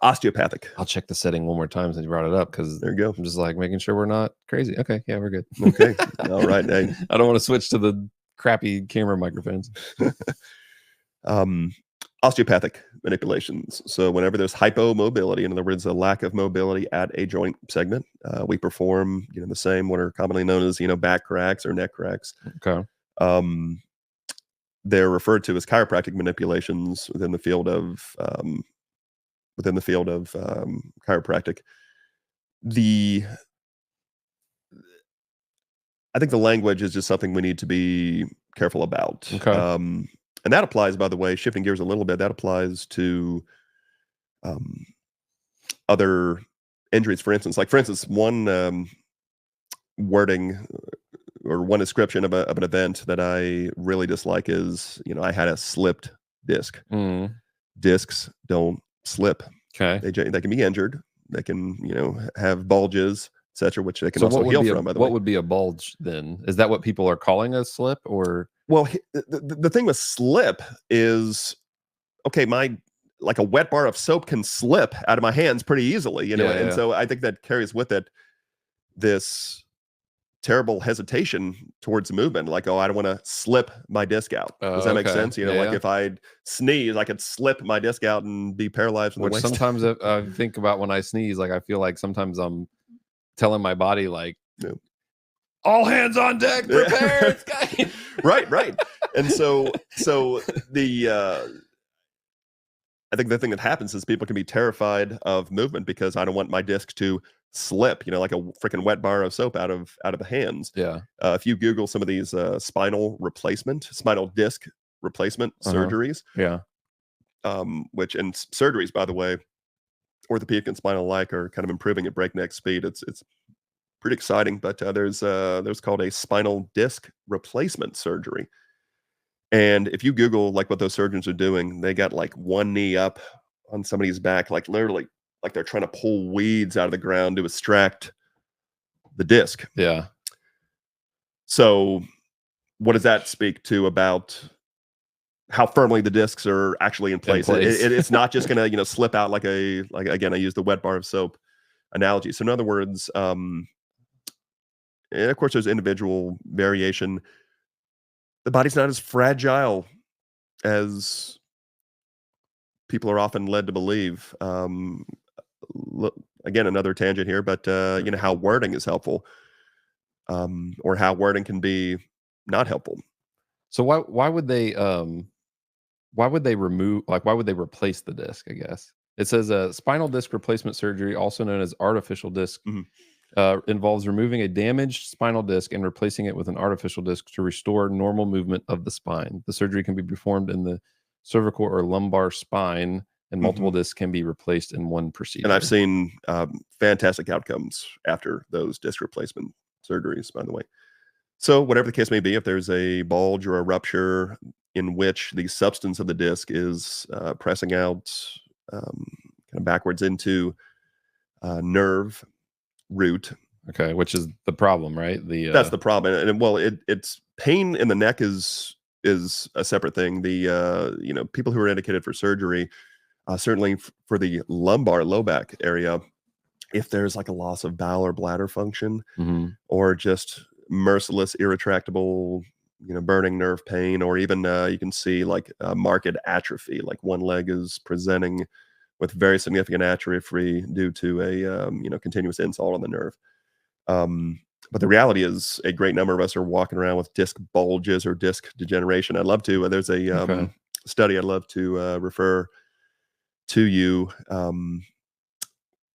Osteopathic. I'll check the setting one more time since you brought it up, because there you go. I'm just like making sure we're not crazy. Okay, yeah, we're good. Okay, all right. Hey. I don't want to switch to the crappy camera microphones. Osteopathic manipulations. So whenever there's hypomobility, in other words, a lack of mobility at a joint segment, we perform, the same, what are commonly known as, back cracks or neck cracks. Okay. They're referred to as chiropractic manipulations within the field of chiropractic. I think the language is just something we need to be careful about. Okay. And that applies, by the way, shifting gears a little bit, that applies to other injuries. For instance, one wording or one description of an event that I really dislike is, I had a slipped disc. Discs don't slip. Okay. They can be injured. They can, have bulges, etc., which they can also heal from. By the way, what would be a bulge then? Is that what people are calling a slip, or? Well, the thing with slip is, okay, like a wet bar of soap can slip out of my hands pretty easily, and so I think that carries with it this terrible hesitation towards movement. Like, I don't want to slip my disc out. Does that make sense? Like if I'd sneeze, I could slip my disc out and be paralyzed from the waist. Sometimes I think about when I sneeze, like I feel like sometimes I'm telling my body, like, all hands on deck, prepare. Right. And so I think the thing that happens is people can be terrified of movement because I don't want my disc to slip, like a freaking wet bar of soap out of the hands. Yeah. If you Google some of these spinal disc replacement surgeries, which, and surgeries, by the way, orthopedic and spinal alike, are kind of improving at breakneck speed. It's pretty exciting, but there's called a spinal disc replacement surgery. And if you Google like what those surgeons are doing, they got like one knee up on somebody's back, like literally, like they're trying to pull weeds out of the ground to extract the disc. Yeah. So what does that speak to about how firmly the discs are actually in place? It's not just going to, slip out like again, I use the wet bar of soap analogy. So in other words, and of course there's individual variation. The body's not as fragile as people are often led to believe. Again, another tangent here, but how wording is helpful, or how wording can be not helpful. So why would they remove, like, why would they replace the disc? I guess it says spinal disc replacement surgery, also known as artificial disc, involves removing a damaged spinal disc and replacing it with an artificial disc to restore normal movement of the spine. The surgery can be performed in the cervical or lumbar spine and multiple discs can be replaced in one procedure. And I've seen fantastic outcomes after those disc replacement surgeries, by the way. So whatever the case may be, if there's a bulge or a rupture in which the substance of the disc is pressing out kind of backwards into nerve root. Okay, which is the problem, right? That's the problem. And well, it's pain in the neck is a separate thing. The people who are indicated for surgery, certainly for the lumbar low back area, if there's like a loss of bowel or bladder function, or just merciless, irretractable, burning nerve pain, or even you can see like marked atrophy, like one leg is presenting with very significant atrophy due to a continuous insult on the nerve. But the reality is a great number of us are walking around with disc bulges or disc degeneration. I'd love to. There's a study I'd love to refer to you,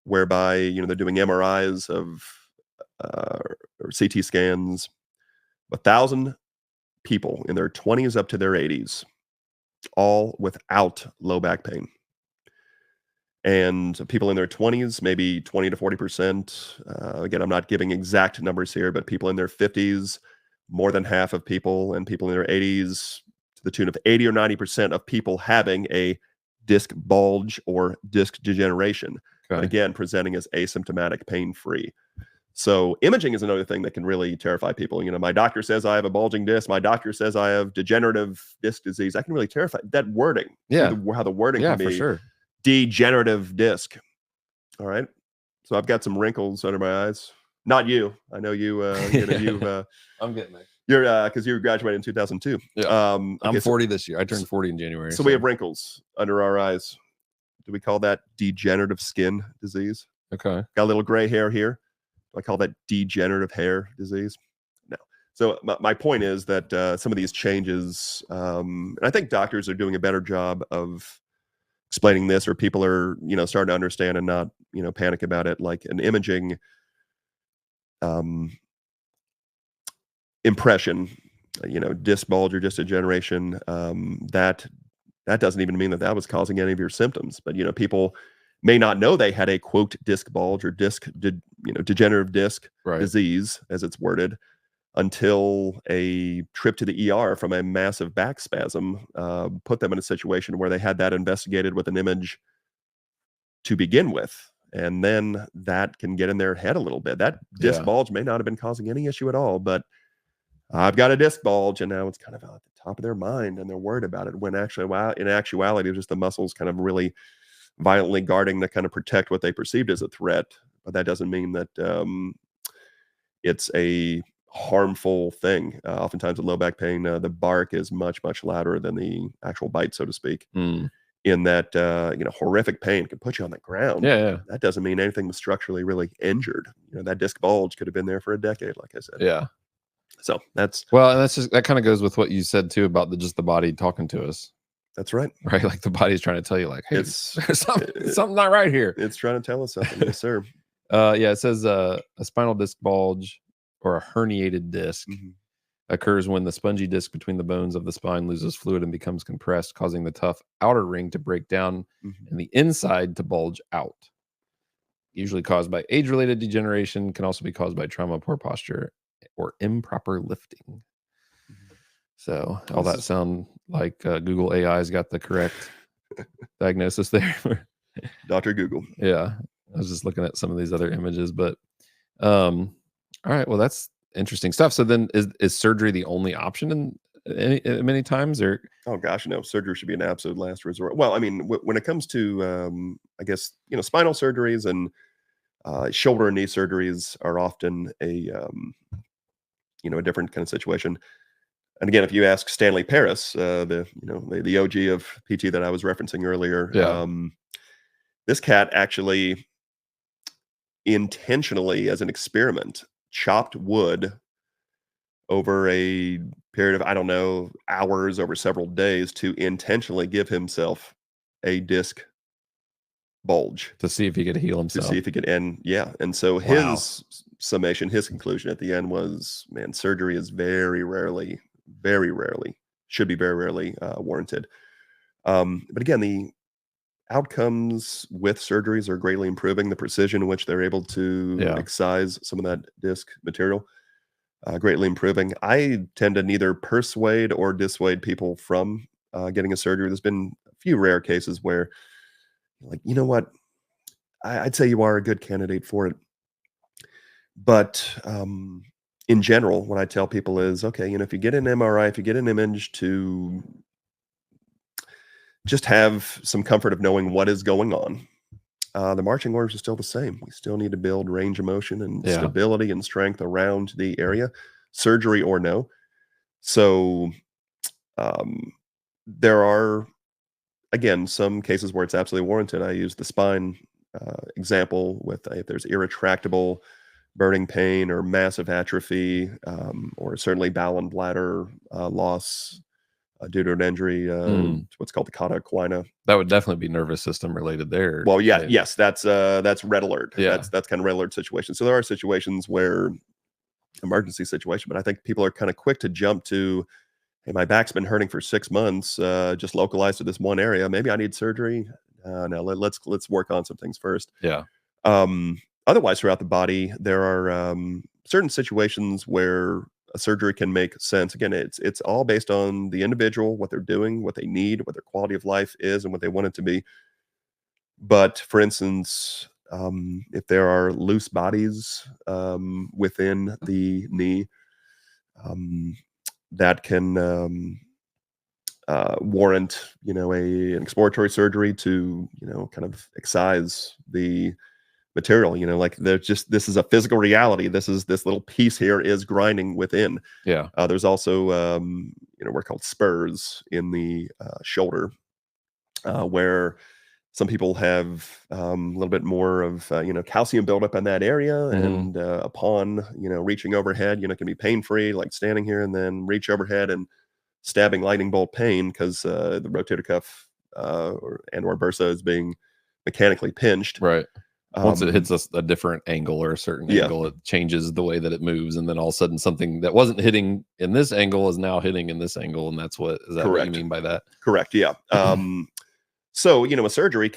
whereby they're doing MRIs of or CT scans, 1,000 people in their 20s up to their 80s, all without low back pain. And people in their 20s, maybe 20 to 40%. Again, I'm not giving exact numbers here, but people in their 50s, more than half of people, and people in their 80s, to the tune of 80 or 90% of people having a disc bulge or disc degeneration. But again, presenting as asymptomatic, pain-free. So imaging is another thing that can really terrify people. My doctor says I have a bulging disc. My doctor says I have degenerative disc disease. That can really terrify. That wording, how the wording can be. For sure. Degenerative disc. All right. So I've got some wrinkles under my eyes. Not you. I know you. You've. I'm getting there. You're because you graduated in 2002. Yeah. I'm 40 this year. I turned 40 in January. So we have wrinkles under our eyes. Do we call that degenerative skin disease? Okay. Got a little gray hair here. Do I call that degenerative hair disease? No. So my point is that some of these changes, and I think doctors are doing a better job of explaining this, or people are starting to understand and not panic about it. Like an imaging impression, disc bulge or disc degeneration, that doesn't even mean that was causing any of your symptoms. But people may not know they had a quote disc bulge or degenerative disc disease, as it's worded, until a trip to the ER from a massive back spasm put them in a situation where they had that investigated with an image to begin with. And then that can get in their head a little bit. That disc bulge may not have been causing any issue at all, but I've got a disc bulge, and now it's kind of at the top of their mind, and they're worried about it, when actually, in actuality, it was just the muscles kind of really violently guarding to kind of protect what they perceived as a threat. But that doesn't mean that it's a harmful thing. Oftentimes with low back pain, the bark is much, much louder than the actual bite, so to speak. In that, horrific pain can put you on the ground. Yeah. That doesn't mean anything was structurally really injured. That disc bulge could have been there for a decade, like I said. Yeah. So that's that kind of goes with what you said too about the body talking to us. That's right. Right. Like the body's trying to tell you, like, hey, there's something not right here. It's trying to tell us something. Yes, sir. It says a spinal disc bulge or a herniated disc occurs when the spongy disc between the bones of the spine loses fluid and becomes compressed, causing the tough outer ring to break down and the inside to bulge out. Usually caused by age-related degeneration, can also be caused by trauma, poor posture, or improper lifting. So all that sound like Google AI's got the correct diagnosis there. Dr. Google. Yeah. I was just looking at some of these other images, but all right. Well, that's interesting stuff. So then is surgery the only option in many times, or? Oh gosh, no, surgery should be an absolute last resort. Well, I mean, when it comes to, I guess, spinal surgeries and shoulder and knee surgeries are often a different kind of situation. And again, if you ask Stanley Paris, the OG of PT that I was referencing earlier, this cat actually intentionally, as an experiment, chopped wood over a period of, I don't know, hours, over several days, to intentionally give himself a disc bulge to see if he could heal himself. To see if he could end. Yeah. And so his summation, his conclusion at the end was, man, surgery is very rarely should be very rarely warranted. But again, outcomes with surgeries are greatly improving. The precision in which they're able to Yeah. excise some of that disc material, greatly improving. I tend to neither persuade or dissuade people from getting a surgery. There's been a few rare cases where, like, you know what, I'd say you are a good candidate for it. But in general, what I tell people is, okay, if you get an MRI, if you get an image, to just have some comfort of knowing what is going on. The marching orders are still the same. We still need to build range of motion and Yeah. stability and strength around the area, surgery or no. So um, there are, again, some cases where it's absolutely warranted. I use the spine example with if there's irretractable burning pain or massive atrophy, or certainly bowel and bladder loss due to an injury, Mm. to what's called the cauda equina. That would definitely be nervous system related there. Well, yeah, Maybe. yes, that's red alert. Yeah. That's kind of red alert situation. So there are situations where emergency situation, but I think people are kind of quick to jump to, hey, my back's been hurting for 6 months, just localized to this one area. Maybe I need surgery. No, let's work on some things first. Yeah. Um, Otherwise, throughout the body, there are certain situations where a surgery can make sense. Again, it's all based on the individual, what they're doing, what they need, what their quality of life is, and what they want it to be. But for instance, if there are loose bodies within the knee, um, that can warrant, an exploratory surgery to, kind of excise the material. Like, this is a physical reality. This little piece here is grinding within. Yeah. There's also, we're called spurs in the shoulder, where some people have a little bit more of calcium buildup in that area, Mhm. and upon reaching overhead, it can be pain free, like standing here and then reach overhead and stabbing lightning bolt pain because the rotator cuff or bursa is being mechanically pinched. Right. Once it Um, hits a different angle or a certain yeah, angle, it changes the way that it moves, and then all of a sudden, something that wasn't hitting in this angle is now hitting in this angle, and is that what you correct, mean by that? correct, yeah. So, a surgery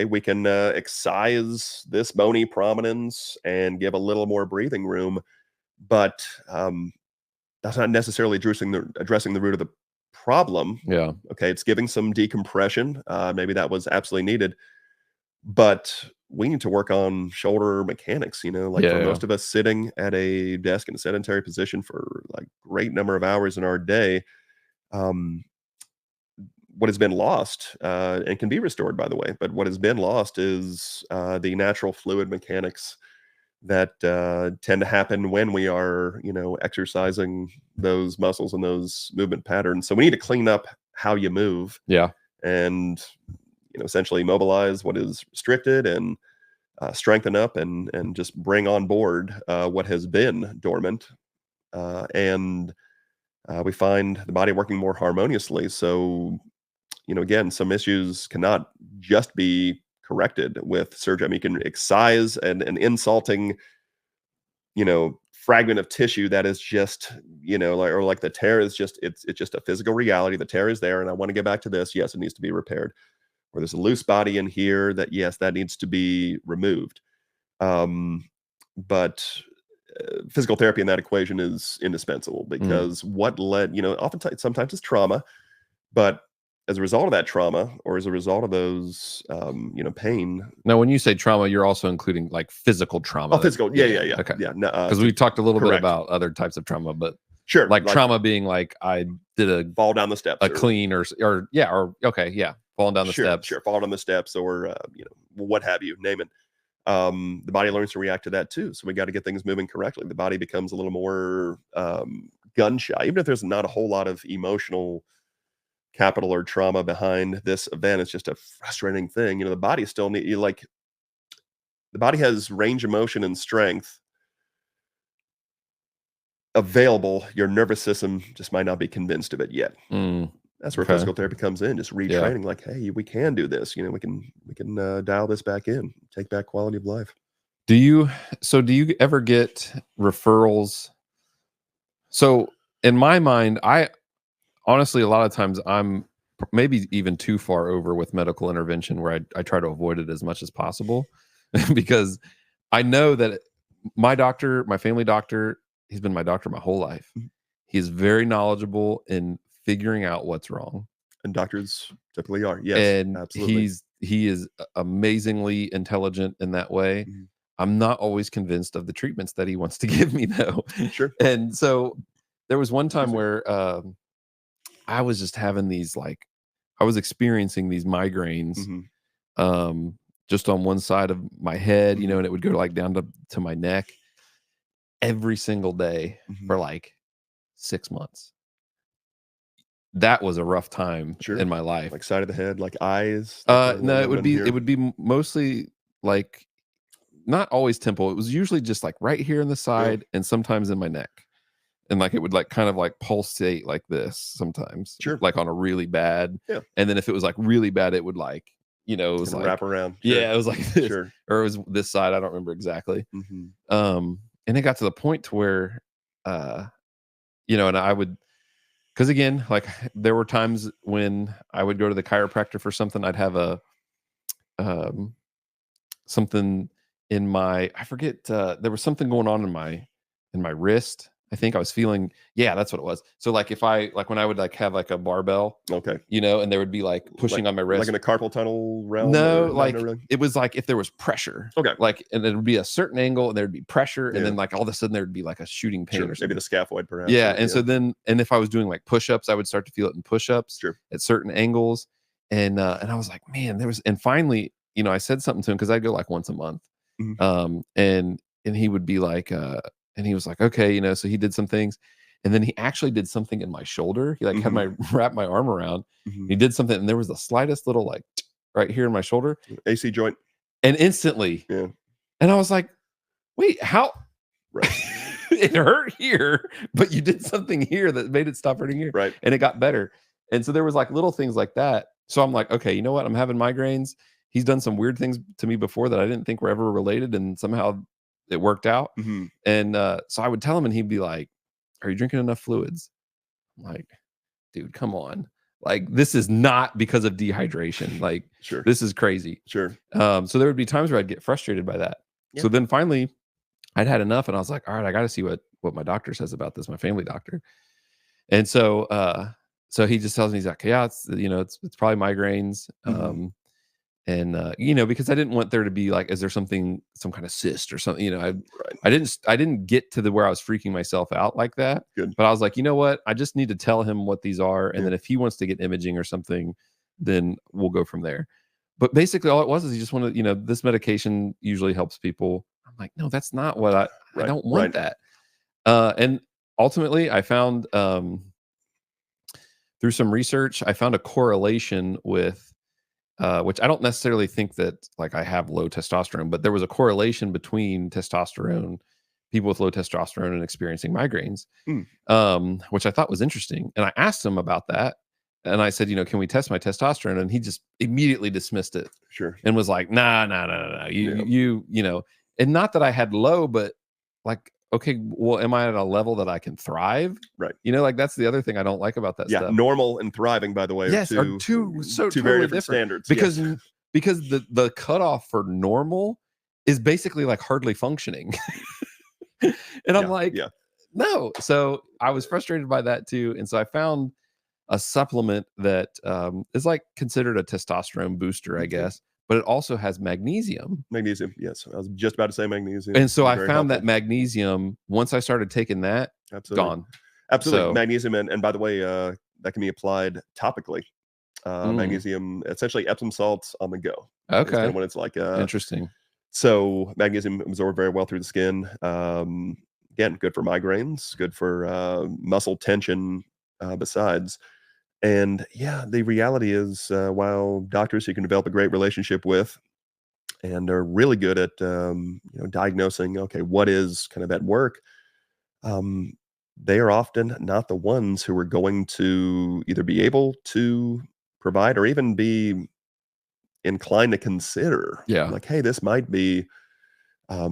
we can excise this bony prominence and give a little more breathing room, but that's not necessarily addressing the root of the problem. Yeah. Okay, it's giving some decompression. Maybe that was absolutely needed, but we need to work on shoulder mechanics. Like, Yeah. for Yeah. most of us, sitting at a desk in a sedentary position for like great number of hours in our day, um, what has been lost, and can be restored, by the way, but what has been lost is the natural fluid mechanics that tend to happen when we are, exercising those muscles and those movement patterns. So we need to clean up how you move Yeah. and, essentially mobilize what is restricted, and strengthen up and just bring on board what has been dormant. And we find the body working more harmoniously. So, again, some issues cannot just be corrected with surgery. I mean, you can excise an insulting, fragment of tissue that is just, like the tear is just, it's just a physical reality. The tear is there, and I want to get back to this. Yes, it needs to be repaired. Or there's a loose body in here that, yes, that needs to be removed. But physical therapy in that equation is indispensable, Mm. because what led, oftentimes, sometimes it's trauma, but as a result of that trauma, or as a result of those, pain. Now, when you say trauma, you're also including like physical trauma. Oh, physical. Yeah, yeah, yeah, Okay. yeah. No, Because we talked a little bit correct. about other types of trauma, but Sure. like Like trauma being like I did fall down the steps, a or clean or yeah, or okay, yeah, falling down the sure, steps. sure, fall down the steps, or what have you, name it. The body learns to react to that too. So we got to get things moving correctly. The body becomes a little more gun shy, even if there's not a whole lot of emotional capital or trauma behind this event. It's just a frustrating thing. The body still the body has range of motion and strength available. Your nervous system just might not be convinced of it yet. Mm, That's where okay. physical therapy comes in, just Yeah. retraining. Like, hey, we can do this. We can dial this back in, take back quality of life. Do you do you ever get referrals? So in my mind, I honestly, a lot of times I'm maybe even too far over with medical intervention, where I try to avoid it as much as possible because I know that my doctor, my family doctor, he's been my doctor my whole life. Mhm. He's very knowledgeable in figuring out what's wrong. And doctors typically are. Yes, And absolutely. he is amazingly intelligent in that way. Mhm. I'm not always convinced of the treatments that he wants to give me though. Sure. And so there was one time Excuse me. where I was just having these like I was experiencing these migraines Mhm. um just on one side of my head, Mhm. and it would go like down to my neck every single day Mhm. for like 6 months. That was a rough time Sure. in my life. Like side of the head, like eyes, that kind of No, thing. I've been it here. would be mostly like not always temple. It was usually just like right here in the Yeah. side and sometimes in my neck. And like it would like kind of like pulsate like this sometimes, Sure. like on a really bad. Yeah. And then if it was like really bad, it would like, it was Kinda like, wrap around. Sure. yeah, it was like this, Sure. or it was this side. I don't remember exactly. Mhm. And it got to the point to where, uh, and I would, because again, like there were times when I would go to the chiropractor for something. I'd have um, something in my, I forget, there was something going on in my wrist. I think I was feeling, yeah, that's what it was. So like if I like when I would like have like a barbell, Okay. and there would be like pushing on my Like wrist. in a carpal tunnel realm No, or like not really? it was like if there was pressure. Okay. Like and it would be a certain angle and there'd be pressure, Yeah. and then like all of a sudden there would be like a shooting pain Sure. or Maybe something. the scaphoid perhaps. Yeah, Or, and so then if I was doing like push-ups, I would start to feel it in push-ups Sure. at certain angles. And I was like, man, and finally, I said something to him because I'd go like once a month. Mhm. And he would be like, and he was like, okay, so he did some things. And then he actually did something in my shoulder. He like had my wrapped my arm around. Mhm. He did something, and there was the slightest little like right here in my shoulder, AC joint. and instantly, Yeah. and I was like, wait, how? Right. It hurt here, but you did something here that made it stop hurting here, Right. and it got better. And so there was like little things like that. So I'm like, okay, you know what? I'm having migraines. He's done some weird things to me before that I didn't think were ever related, and somehow it worked out. Mhm. And so I would tell him, and he'd be like, "Are you drinking enough fluids?" I'm like, dude, come on. Like, this is not because of dehydration. Like, Sure. this is crazy. Sure. So there would be times where I'd get frustrated by that. Yeah. So then finally I'd had enough, and I was like, all right, I got to see what my doctor says about this, my family doctor. And so he just tells me, he's like, yeah, it's probably migraines. Mhm. Because I didn't want there to be like, is there some kind of cyst or something? Right. I didn't get to where I was freaking myself out like that. Good. But I was like, you know what? I just need to tell him what these are, and Yeah. then if he wants to get imaging or something, then we'll go from there. But basically, all it was is he just wanted, this medication usually helps people. I'm like, no, that's not what I Right. don't want Right. that. And ultimately, I found through some research, I found a correlation with which I don't necessarily think that like I have low testosterone, but there was a correlation between testosterone, people with low testosterone and experiencing migraines, Mm. Which I thought was interesting. And I asked him about that. And I said, can we test my testosterone? And he just immediately dismissed it Sure. and was like, nah. And not that I had low, but like, okay, well, am I at a level that I can thrive? Right. Like that's the other thing I don't like about that stuff. Normal and thriving, by the way, Yes, are two very totally different standards. because Yes. because the cutoff for normal is basically like hardly functioning. And I'm like, yeah. no. So I was frustrated by that too. And so I found a supplement that is like considered a testosterone booster, I Okay. guess, but it also has magnesium. Magnesium. Yes. I was just about to say magnesium. And so I Very found that helpful. magnesium, once I started taking that, Absolutely. gone. Absolutely. So- Magnesium. And by the way, that can be applied topically. Magnesium, essentially Epsom salts on the go. Is Okay. kind of what it's like. Interesting. So magnesium absorbed very well through the skin. Again, good for migraines, good for muscle tension besides. And yeah, the reality is while doctors you can develop a great relationship with and are really good at diagnosing, okay, what is kind of at work, they are often not the ones who are going to either be able to provide or even be inclined to consider, Yeah. like, hey, this might be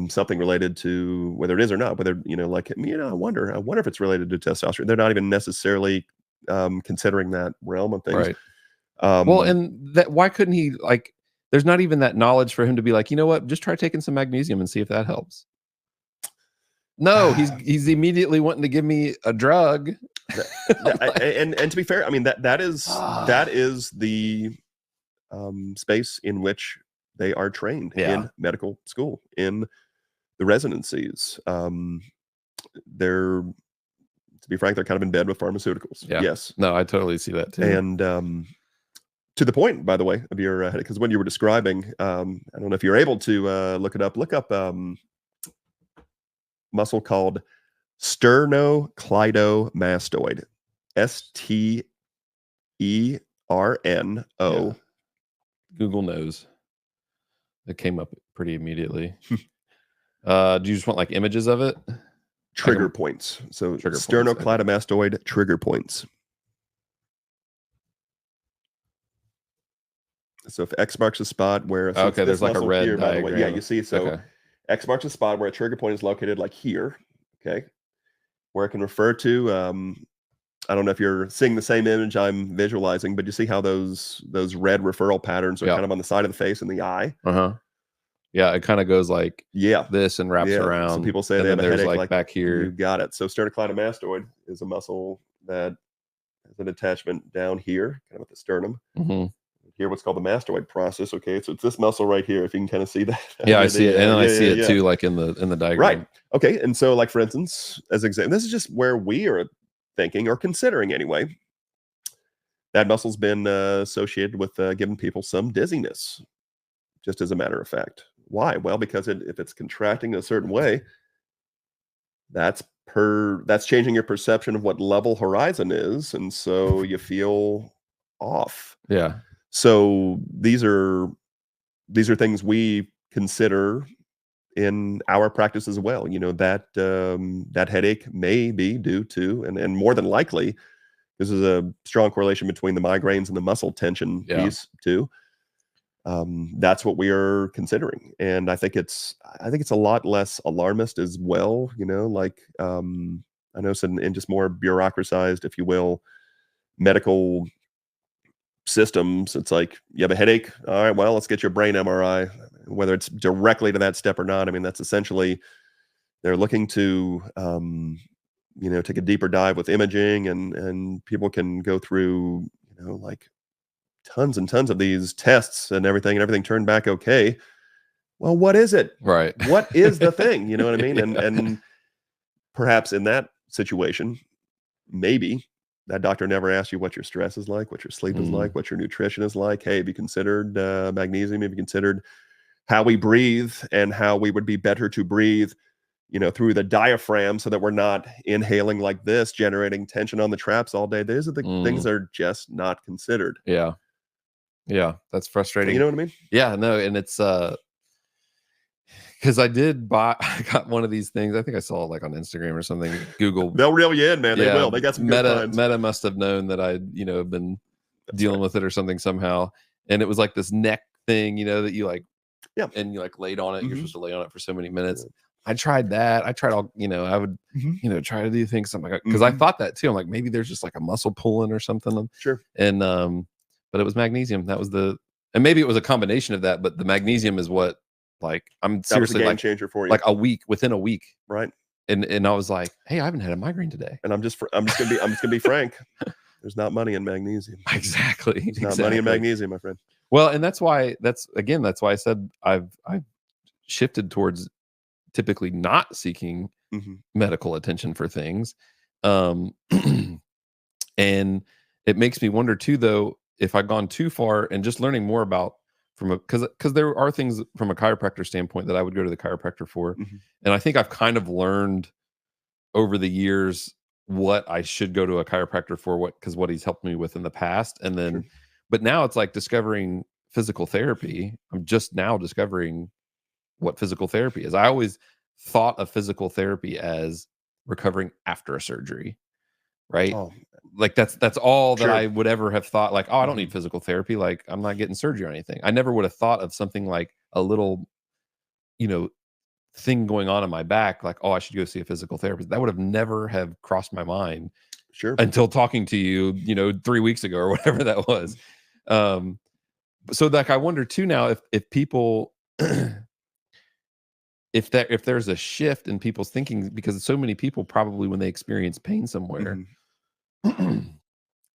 something related to whether it is or not, whether, I wonder if it's related to testosterone. They're not even necessarily considering that realm of things. Right. Well, and that why couldn't he like? There's not even that knowledge for him to be like, you know what? Just try taking some magnesium and see if that helps. No, he's immediately wanting to give me a drug. And to be fair, I mean that is the space in which they are trained in medical school, in the residencies. They're, to be frank, they're kind of in bed with pharmaceuticals. Yeah. Yes. No, I totally see that too. And to the point, by the way, of your headache, because when you were describing, I don't know if you're able to look it up. Look up muscle called sternocleidomastoid. STERNO. Google knows. It came up pretty immediately. Do you just want like images of it? Trigger points. So sternocleidomastoid trigger points. So if X marks a spot where there's like a red here, by the way, diagram. you see. So X marks a spot where a trigger point is located, like here. Okay, where it can refer to. I don't know if you're seeing the same image I'm visualizing, but you see how those red referral patterns are kind of on the side of the face and the eye. Yeah, it kind of goes like this and wraps around. Some people say they have a headache like back here. You got it. So sternocleidomastoid is a muscle that has an attachment down here, kind of at the sternum. Here, what's called the mastoid process. Okay, so it's this muscle right here. If you can kind of see that. Yeah, I see it, and I see it too, like in the diagram. Right. Okay, and so like for instance, as example, this is just where we are thinking or considering anyway. That muscle's been associated with giving people some dizziness, just as a matter of fact. Why? Well, because if it's contracting a certain way, that's changing your perception of what level horizon is, and so you feel off. Yeah. So these are things we consider in our practice as well. You know, that headache may be due to, and more than likely, this is a strong correlation between the migraines and the muscle tension piece too. That's what we are considering, and I think it's a lot less alarmist as well. You know, like I know it's in just more bureaucratized, if you will, medical systems. It's like, you have a headache, all right, well, let's get your brain MRI, whether it's directly to that step or not. I mean, that's essentially, they're looking to take a deeper dive with imaging, and people can go through like tons and tons of these tests and everything turned back okay. Well, what is it? Right. What is the thing? You know what I mean? And perhaps in that situation, maybe that doctor never asked you what your stress is like, what your sleep is like, what your nutrition is like. Hey, have you considered magnesium? Have you considered how we breathe and how we would be better to breathe, through the diaphragm, so that we're not inhaling like this, generating tension on the traps all day? Those are the things that are just not considered. Yeah. Yeah. That's frustrating. You know what I mean? Yeah, no. And it's, because I got one of these things. I think I saw it like on Instagram or something. Google. They'll reel you in, man. They will. They got some good finds. Meta must have known that I, have been dealing with it or something somehow. And it was like this neck thing, that you like, and you like laid on it. You're supposed to lay on it for so many minutes. I tried that. I tried all, I would, try to do things, something like that. Because I thought that too. I'm like, maybe there's just like a muscle pulling or something. Sure. And, but it was magnesium. That was and maybe it was a combination of that, but the magnesium is what, like, I'm seriously game changer for you. Like within a week. Right. And I was like, hey, I haven't had a migraine today. And I'm just gonna be frank. There's not money in magnesium. Exactly. There's not money in magnesium, my friend. Well, and that's why I said I've shifted towards typically not seeking medical attention for things. And it makes me wonder too, though, if I've gone too far and just learning more about because there are things from a chiropractor standpoint that I would go to the chiropractor for. And I think I've kind of learned over the years what I should go to a chiropractor for, what he's helped me with in the past. And then, but now it's like discovering physical therapy. I'm just now discovering what physical therapy is. I always thought of physical therapy as recovering after a surgery, right? Oh. Like that's all that I would ever have thought. Like, oh, I don't need physical therapy. Like, I'm not getting surgery or anything. I never would have thought of something like a little, thing going on in my back. Like, oh, I should go see a physical therapist. That would have never have crossed my mind. Sure. Until talking to you, 3 weeks ago or whatever that was. um, so like I wonder too now if people if there's a shift in people's thinking, because so many people probably when they experience pain somewhere, Mhm.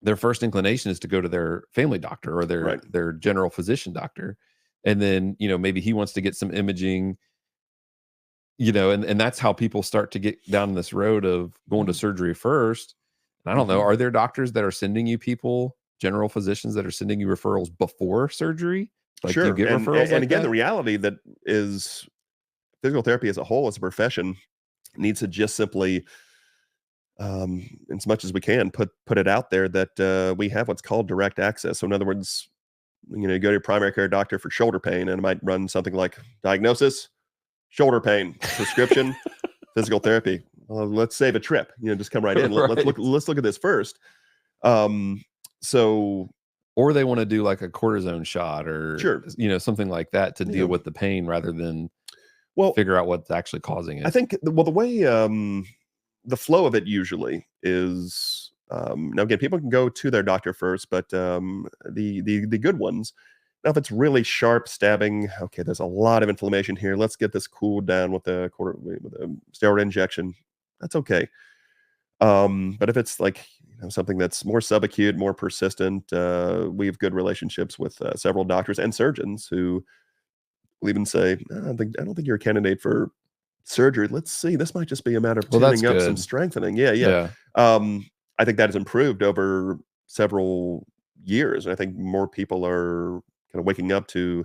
their first inclination is to go to their family doctor or Right. their general physician doctor, and then maybe he wants to get some imaging, and that's how people start to get down this road of going to surgery first. And I don't know, Mhm. are there doctors that are sending you people, general physicians that are sending you referrals before surgery? Like, do you Sure. get referrals And like again, the that? reality that is physical therapy as a whole, as a profession, needs to just simply, as much as we can, put it out there that we have what's called direct access. So in other words, you go to your primary care doctor for shoulder pain, and it might run something like diagnosis, shoulder pain, prescription, physical therapy. Well, let's save a trip. Just come right in. Right. Let's look at this first. Um, so Or they want to do like a cortisone shot or sure, something like that to deal yeah. with the pain rather than Well, figure out what's actually causing I it. think the way the flow of it usually is, now again, people can go to their doctor first, but the good ones. Now, if it's really sharp stabbing, okay, there's a lot of inflammation here. Let's get this cooled down with with a steroid injection. That's okay. But if it's like something that's more subacute, more persistent, we have good relationships with several doctors and surgeons who will even say, I don't think you're a candidate for surgery. Let's see. This might just be a matter of Well, that's tuning up some good. strengthening. Yeah, yeah. Yeah. I think that has improved over several years. And I think more people are kind of waking up to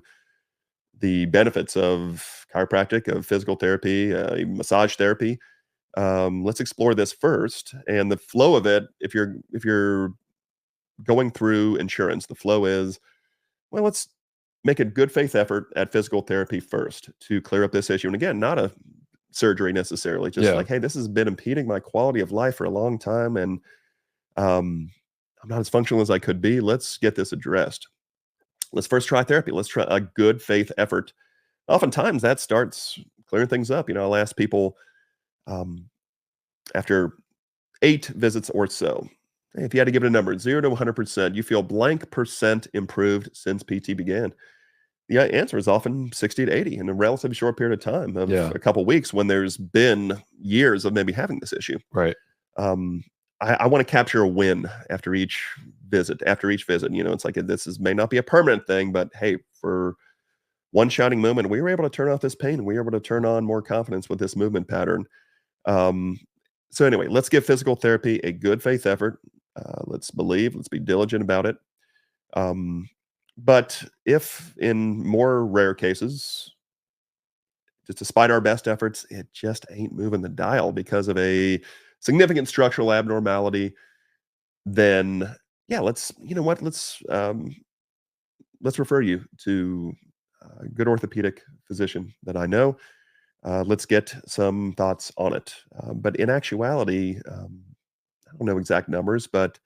the benefits of chiropractic, of physical therapy, massage therapy. Let's explore this first. And the flow of it, if you're going through insurance, the flow is, well, let's make a good faith effort at physical therapy first to clear up this issue. And again, not a surgery necessarily, just Yeah. like, hey, this has been impeding my quality of life for a long time, and um, I'm not as functional as I could be. Let's get this addressed. Let's first try therapy. Let's try a good faith effort. Oftentimes that starts clearing things up. I'll ask people, um, after 8 visits or so, hey, if you had to give it a number, 0 to 100%, you feel blank percent improved since PT began. The answer is often 60 to 80 in a relatively short period of time, of Yeah. a couple weeks, when there's been years of maybe having this issue. Right. Um, I want to capture a win after each visit. After each visit, it's like, may not be a permanent thing, but hey, for one shining moment, we were able to turn off this pain. We were able to turn on more confidence with this movement pattern. Um, so anyway, let's give physical therapy a good faith effort. Let's believe. Let's be diligent about it. Um, but if in more rare cases, just despite our best efforts, it just ain't moving the dial because of a significant structural abnormality, then yeah, let's refer you to a good orthopedic physician that I know. Let's get some thoughts on it. But in actuality, I don't know exact numbers, but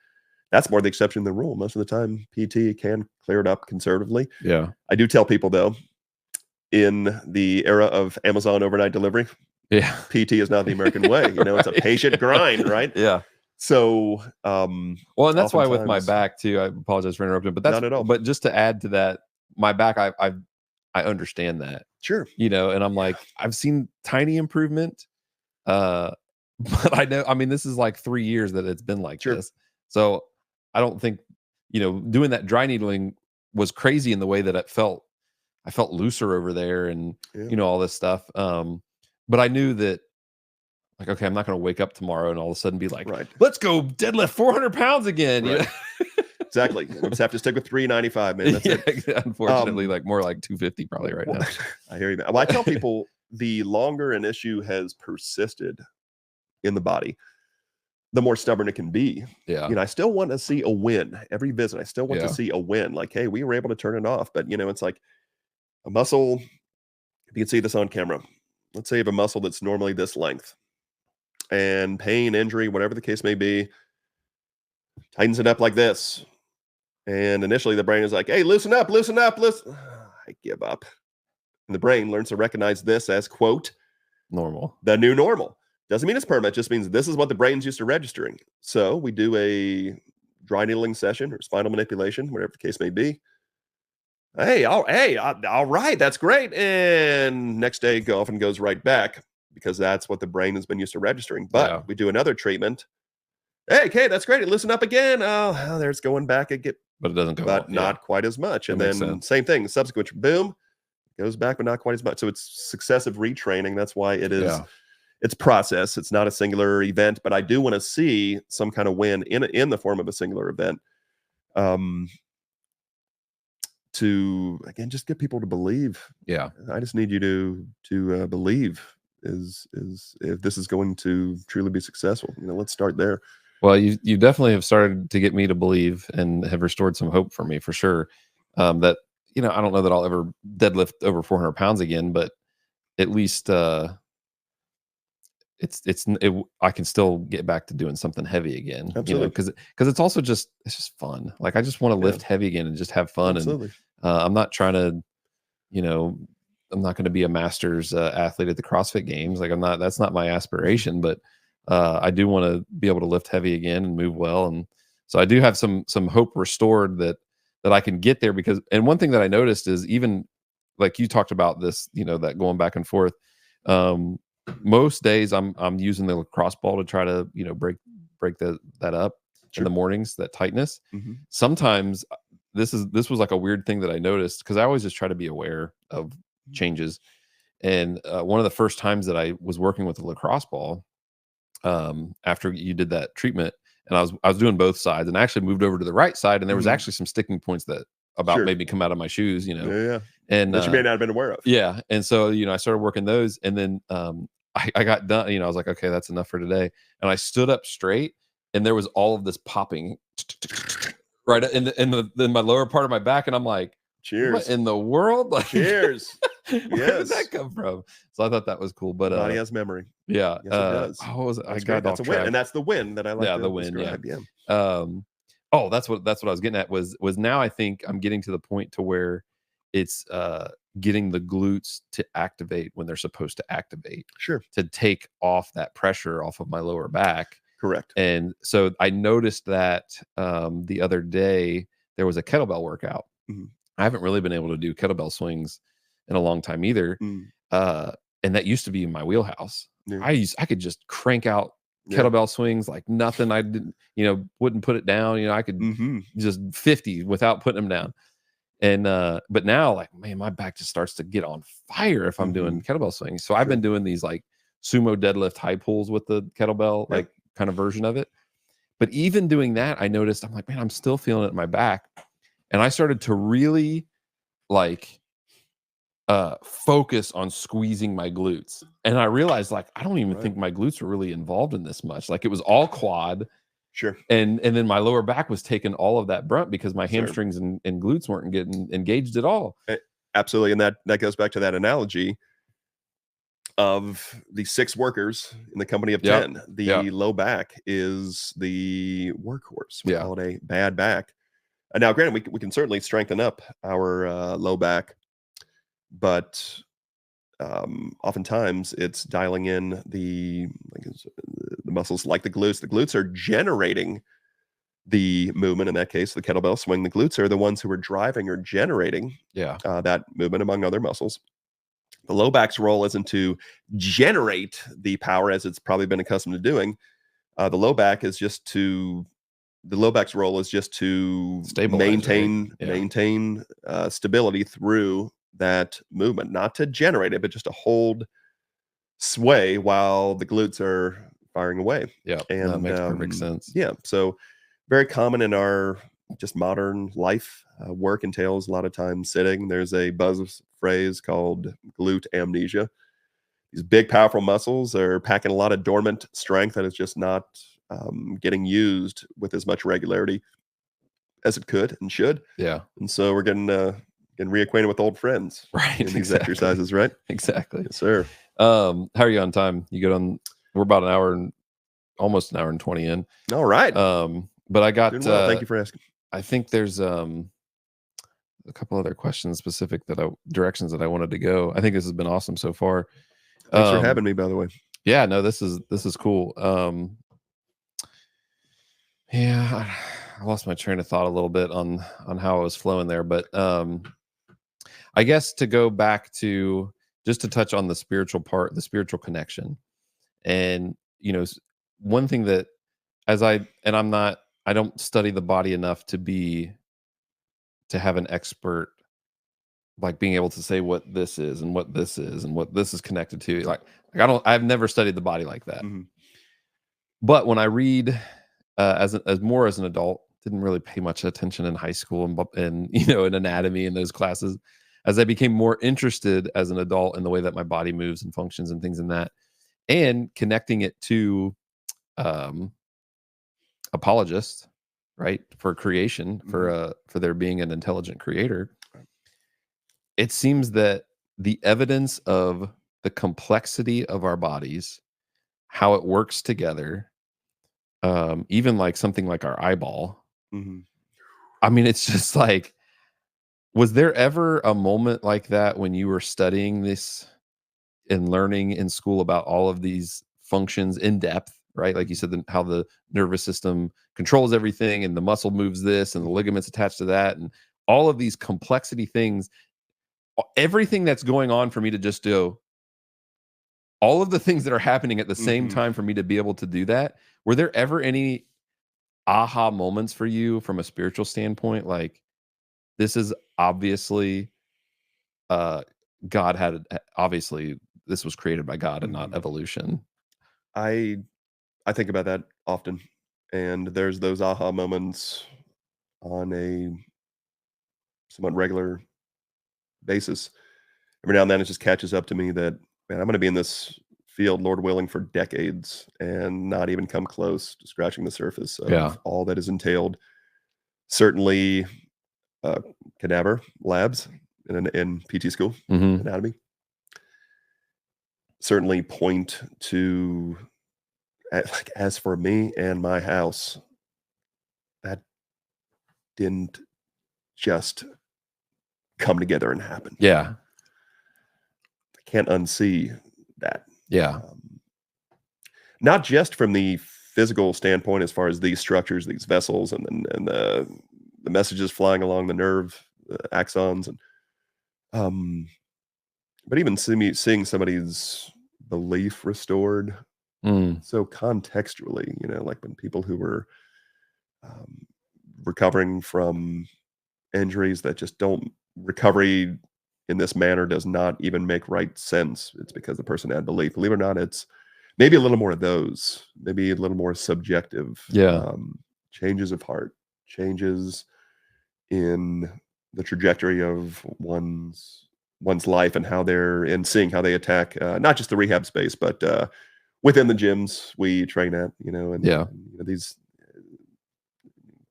that's more the exception than the rule. Most of the time, PT can clear it up conservatively. Yeah. I do tell people, though, in the era of Amazon overnight delivery, Yeah. PT is not the American way. It's a patient grind, right? Yeah. So, Well, and that's why with my oftentimes, back too, I apologize for interrupting, not at all. but just to add to that, my back, I understand that, Sure. and I'm like, I've seen tiny improvement, uh, but I mean, this is like 3 years that it's been like Sure. this. So I don't think, doing that dry needling was crazy in the way that I felt looser over there and, Yeah. all this stuff. But I knew that, like, okay, I'm not going to wake up tomorrow and all of a sudden be like, Right. let's go deadlift 400 pounds again. Right. Exactly. We'll just have to stick with 395, man. That's Yeah, it. unfortunately, like more like 250 probably right Well, now. I hear you, man. Well, I tell people the longer an issue has persisted in the body, the more stubborn it can be. Yeah. I still want to see a win every visit. I still want to Yeah. see a win. Like, hey, we were able to turn it off. But, it's like a muscle. If you can see this on camera, let's say you have a muscle that's normally this length, and pain, injury, whatever the case may be, tightens it up like this. And initially the brain is like, hey, loosen up, loosen up, listen. I give up. And the brain learns to recognize this as, quote, Normal. the new normal. Doesn't mean it's permanent, just means this is what the brain's used to registering. So we do a dry needling session or spinal manipulation, whatever the case may be. Hey, all right, that's great. And next day, go off and goes right back because that's what the brain has been used to registering. But we do another treatment. Hey, okay, that's great. Listen up again. Oh, there's going back again. But it doesn't go, but not quite as much. And then same thing, subsequent boom, goes back, but not quite as much. So it's successive retraining. That's why it is. It's process. It's not a singular event, but I do want to see some kind of win in the form of a singular event. To again, just get people to believe. Yeah, I just need you to believe is if this is going to truly be successful. Let's start there. Well, you definitely have started to get me to believe and have restored some hope for me for sure. That I don't know that I'll ever deadlift over 400 pounds again, but at least I can still get back to doing something heavy again. Absolutely, because it's also it's just fun. Like I just want to lift heavy again and just have fun. Absolutely. And I'm not trying to, I'm not going to be a masters athlete at the CrossFit Games. Like that's not my aspiration, but I do want to be able to lift heavy again and move well. And so I do have some hope restored that I can get there and one thing that I noticed is even like you talked about this, that going back and forth. Most days I'm using the lacrosse ball to try to, break that up in the mornings, that tightness. Mm-hmm. Sometimes this was like a weird thing that I noticed because I always just try to be aware of changes. And one of the first times that I was working with the lacrosse ball, after you did that treatment, and I was doing both sides, and I actually moved over to the right side, and there was actually some sticking points that made me come out of my shoes, and that you may not have been aware of. Yeah. And so, I started working those, and then I got done, I was like, okay, that's enough for today. And I stood up straight, and there was all of this popping right in my lower part of my back, and I'm like, cheers. What in the world? Like, cheers. Where did that come from? So I thought that was cool. But body has memory. Yeah. Yes, it does. I got that's a win, and that's the win that I like. Yeah, the win. Yeah. That's what I was getting at was now I think I'm getting to the point to where it's getting the glutes to activate when they're supposed to activate. Sure. To take off that pressure off of my lower back. Correct. And so I noticed that the other day there was a kettlebell workout. Mm-hmm. I haven't really been able to do kettlebell swings in a long time either. And that used to be in my wheelhouse. Yeah. I could just crank out kettlebell swings like nothing. I didn't, wouldn't put it down. I could just 50 without putting them down. And but now, like, man, my back just starts to get on fire if I'm doing kettlebell swings. So I've been doing these like sumo deadlift high pulls with the kettlebell, like kind of version of it. But even doing that, I noticed I'm like, man, I'm still feeling it in my back. And I started to really like focus on squeezing my glutes. And I realized like, I don't even think my glutes were really involved in this much. Like it was all quad. Sure. And then my lower back was taking all of that brunt because my hamstrings and glutes weren't getting engaged at all. Absolutely. And that goes back to that analogy of the 6 workers in the company of 10. The low back is the workhorse. We call it a bad back. Now, granted, we can certainly strengthen up our low back, but oftentimes it's dialing in the muscles like the glutes. The glutes are generating the movement. In that case, the kettlebell swing. The glutes are the ones who are driving or generating that movement among other muscles. The low back's role isn't to generate the power as it's probably been accustomed to doing. The low back's role is just to stabilize, maintain stability through that movement, not to generate it, but just to hold sway while the glutes are firing away. Yeah, and that makes perfect sense. Yeah, so very common in our just modern life. Work entails a lot of time sitting. There's a buzz phrase called glute amnesia. These big, powerful muscles are packing a lot of dormant strength that is just not getting used with as much regularity as it could and should. Yeah. And so we're getting reacquainted with old friends in these exercises, right? Exactly. Yes, sir. How are you on time? You good on? We're about almost an hour and 20 in. All right. But I got, thank you for asking. I think there's a couple other questions directions that I wanted to go. I think this has been awesome so far. Thanks for having me, by the way. Yeah, no, this is cool. Yeah, I lost my train of thought a little bit on how I was flowing there, but I guess to go back to just to touch on the spiritual part, the spiritual connection. And one thing that I don't study the body enough to have an expert like being able to say what this is and what this is and what this is connected to. Like I've never studied the body like that. Mhm. But when I read as more as an adult, didn't really pay much attention in high school and in anatomy and those classes. As I became more interested as an adult in the way that my body moves and functions and things in that, and connecting it to um, apologists, right, for creation, for there being an intelligent creator, it seems that the evidence of the complexity of our bodies, how it works together, even like something like our eyeball. Mhm. I mean, it's just like, was there ever a moment like that when you were studying this and learning in school about all of these functions in depth, right? Like you said, how the nervous system controls everything and the muscle moves this and the ligaments attached to that and all of these complexity things, everything that's going on for me to just do all of the things that are happening at the same Mhm. time for me to be able to do that. Were there ever any aha moments for you from a spiritual standpoint? Like, this is obviously uh God had obviously this was created by God and not Mhm. evolution. I I think about that often, and there's those aha moments on a somewhat regular basis. Every now and then, it just catches up to me that, man, I'm gonna be in this field, Lord willing, for decades and not even come close to scratching the surface Yeah. of all that is entailed. Certainly, uh, cadaver labs in PT school, Mhm. anatomy, certainly point to like, as for me and my house, that didn't just come together and happen. Yeah. I can't unsee that. Yeah. Um, Not just from the physical standpoint as far as these structures, these vessels, and the messages flying along the nerve axons, and um, but even seeing somebody's belief restored. Mm. So contextually, like when people who were um, recovering from injuries that just don't recovery in this manner does not even make right sense. It's because the person had belief. Believe it or not, it's maybe a little more of those, maybe a little more subjective Yeah. changes of heart, changes in the trajectory of one's life and how they're and seeing how they attack not just the rehab space, but within the gyms we train at, Yeah. these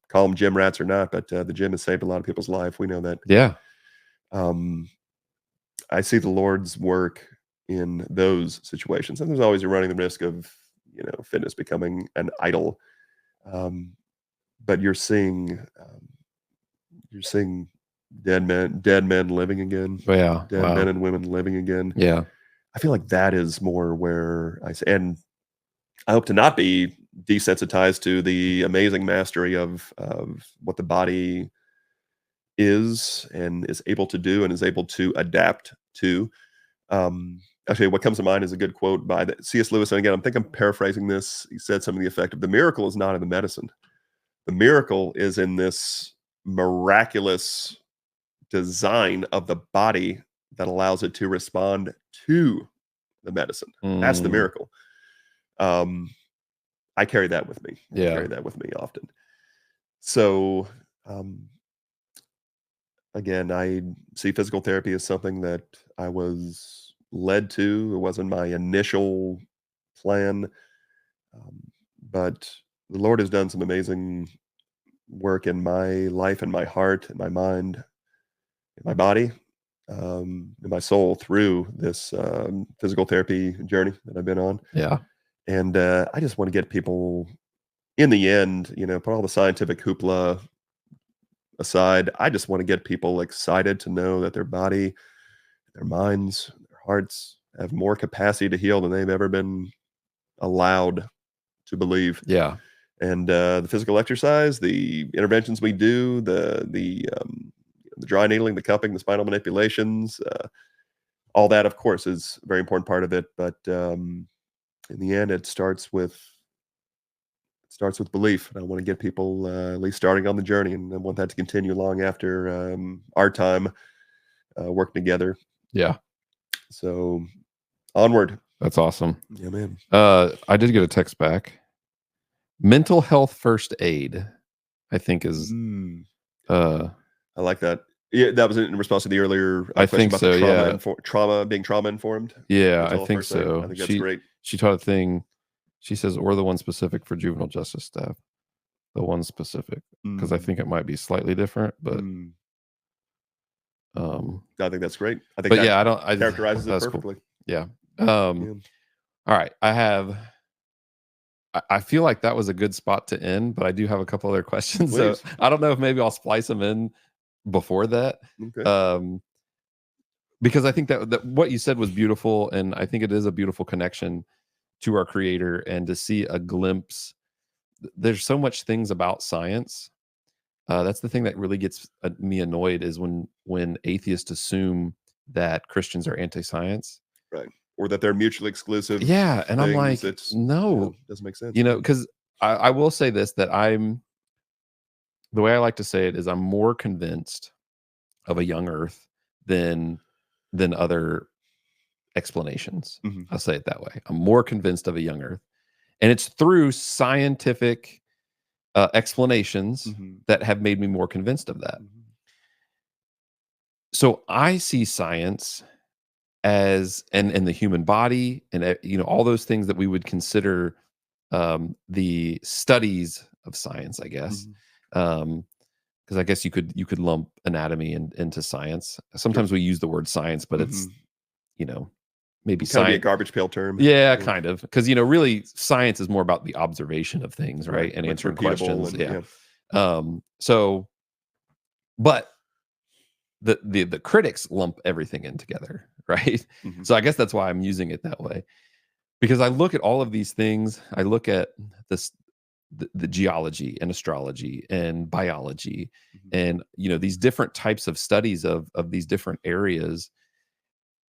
call them gym rats or not, but the gym has saved a lot of people's life. We know that. Yeah. Um, I see the Lord's work in those situations, and there's always you're running the risk of fitness becoming an idol. Um, but you're seeing dead men living again, Yeah. dead men Wow. and women living again. Yeah. I feel like that is more where I say, and I hope to not be desensitized to the amazing mastery of what the body is and is able to do and is able to adapt to. Actually, what comes to mind is a good quote by C.S. Lewis. And again, I'm paraphrasing this. He said something to the effect of, the miracle is not in the medicine. The miracle is in this miraculous design of the body that allows it to respond to the medicine. That's the Mm. miracle. Um, I carry that with me. I Yeah. carry that with me often. So, um, again, I see physical therapy as something that I was led to. It wasn't my initial plan, um, but the Lord has done some amazing work in my life and my heart and my mind, in my body, in my soul through this physical therapy journey that I've been on. Yeah. And I just want to get people, in the end, put all the scientific hoopla aside. I just want to get people excited to know that their body, their minds, their hearts have more capacity to heal than they've ever been allowed to believe. Yeah. And the physical exercise, the interventions we do, the dry needling, the cupping, the spinal manipulations, all that, of course, is a very important part of it. But in the end, it starts with belief. And I want to get people at least starting on the journey, and I want that to continue long after our time working together. Yeah. So onward. That's awesome. Yeah, man. I did get a text back. Mental health first aid, I think is I like that. Yeah, that was in response to the earlier I question think about so, the trauma being trauma informed. Yeah, Mental I health think first aid. so. I think that's great. She taught a thing. She says, or the one specific for juvenile justice staff. The one specific, because I think it might be slightly different, but I think that's great. I think but that yeah, I characterizes it that's perfectly. Cool. Yeah. All right. I feel like that was a good spot to end, but I do have a couple other questions. Please. So I don't know if maybe I'll splice them in before that. Okay. Because I think that what you said was beautiful, and I think it is a beautiful connection to our creator, and to see a glimpse. There's so much things about science. That's the thing that really gets me annoyed, is when atheists assume that Christians are anti-science. Right. Or that they're mutually exclusive. Yeah. And I'm like, no, doesn't make sense. Because I will say this, that the way I like to say it is, I'm more convinced of a young earth than other explanations. I'll say it that way. I'm more convinced of a young earth, and it's through scientific explanations that have made me more convinced of that. So I see science as and the human body, and all those things that we would consider the studies of science, I guess. Because I guess you could lump anatomy into science. Sometimes we use the word science, but it's maybe kind of be a garbage pail term. Yeah, kind of, because really science is more about the observation of things, right? And answering questions. So, but the critics lump everything in together, right? So I guess that's why I'm using it that way, because I look at all of these things. I look at the geology and astrology and biology, and these different types of studies of these different areas.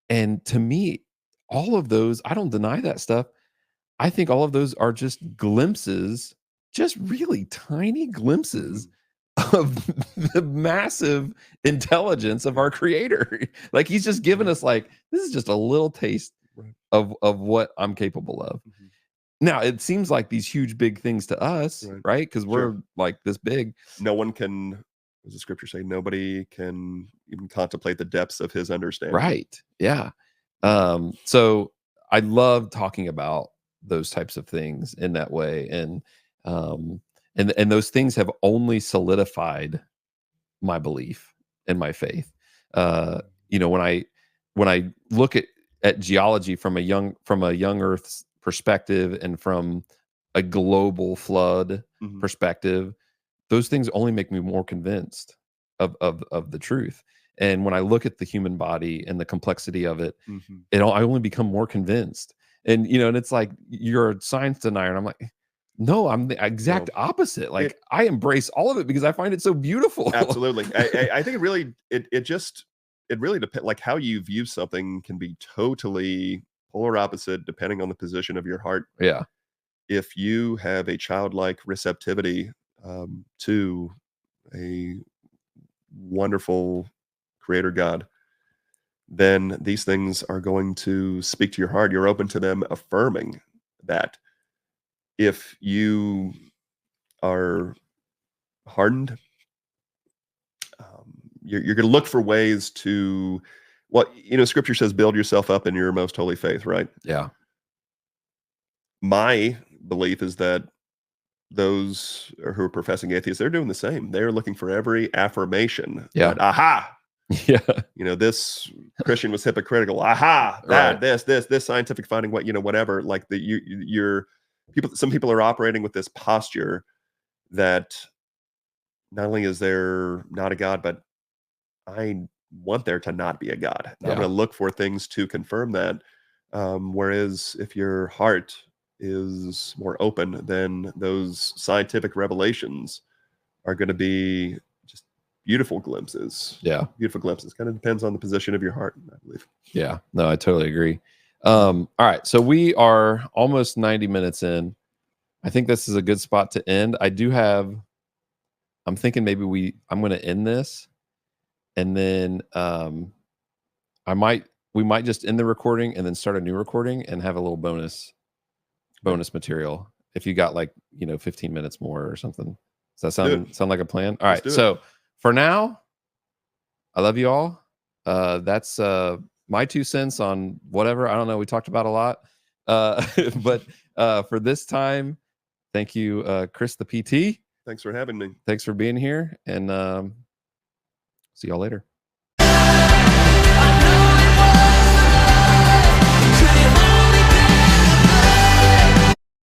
And to me, all of those, I don't deny that stuff. I think all of those are just glimpses, just really tiny glimpses of the massive intelligence of our creator. Like, he's just given us, like, this is just a little taste of what I'm capable of. Now, it seems like these huge, big things to us, right? Because we're like this big. No one can, as the scripture say, nobody can even contemplate the depths of his understanding. Right. Yeah. So I love talking about those types of things in that way. And those things have only solidified my belief and my faith. When I look at geology from a young Earth's perspective, and from a global flood perspective, those things only make me more convinced of the truth. And when I look at the human body and the complexity of it, I only become more convinced. And and it's like, you're a science denier, and I'm like, no, I'm the exact opposite. Like, I embrace all of it because I find it so beautiful. Absolutely. I think it really depends. Like, how you view something can be totally polar opposite depending on the position of your heart. Yeah. If you have a childlike receptivity to a wonderful creator God, then these things are going to speak to your heart. You're open to them affirming that. If you are hardened, you're going to look for ways to, scripture says, build yourself up in your most holy faith, right? Yeah. My belief is that those who are professing atheists, they're doing the same. They're looking for every affirmation. Yeah. That, aha. Yeah. This Christian was hypocritical. Aha. That, this scientific finding, whatever. Like, some people are operating with this posture that not only is there not a God, but I want there to not be a God. I'm going to look for things to confirm that. Whereas if your heart is more open, then those scientific revelations are going to be just beautiful glimpses. Yeah. Beautiful glimpses. Kind of depends on the position of your heart, I believe. Yeah. No, I totally agree. All right. So we are almost 90 minutes in. I think this is a good spot to end. I'm thinking maybe I'm going to end this, and then we might just end the recording and then start a new recording and have a little bonus material if you got 15 minutes more or something. Does that sound like a plan? All right. So for now, I love you all. That's my 2 cents on whatever. I don't know. We talked about a lot. But for this time, thank you, Chris, the PT. Thanks for having me. Thanks for being here, and see y'all later.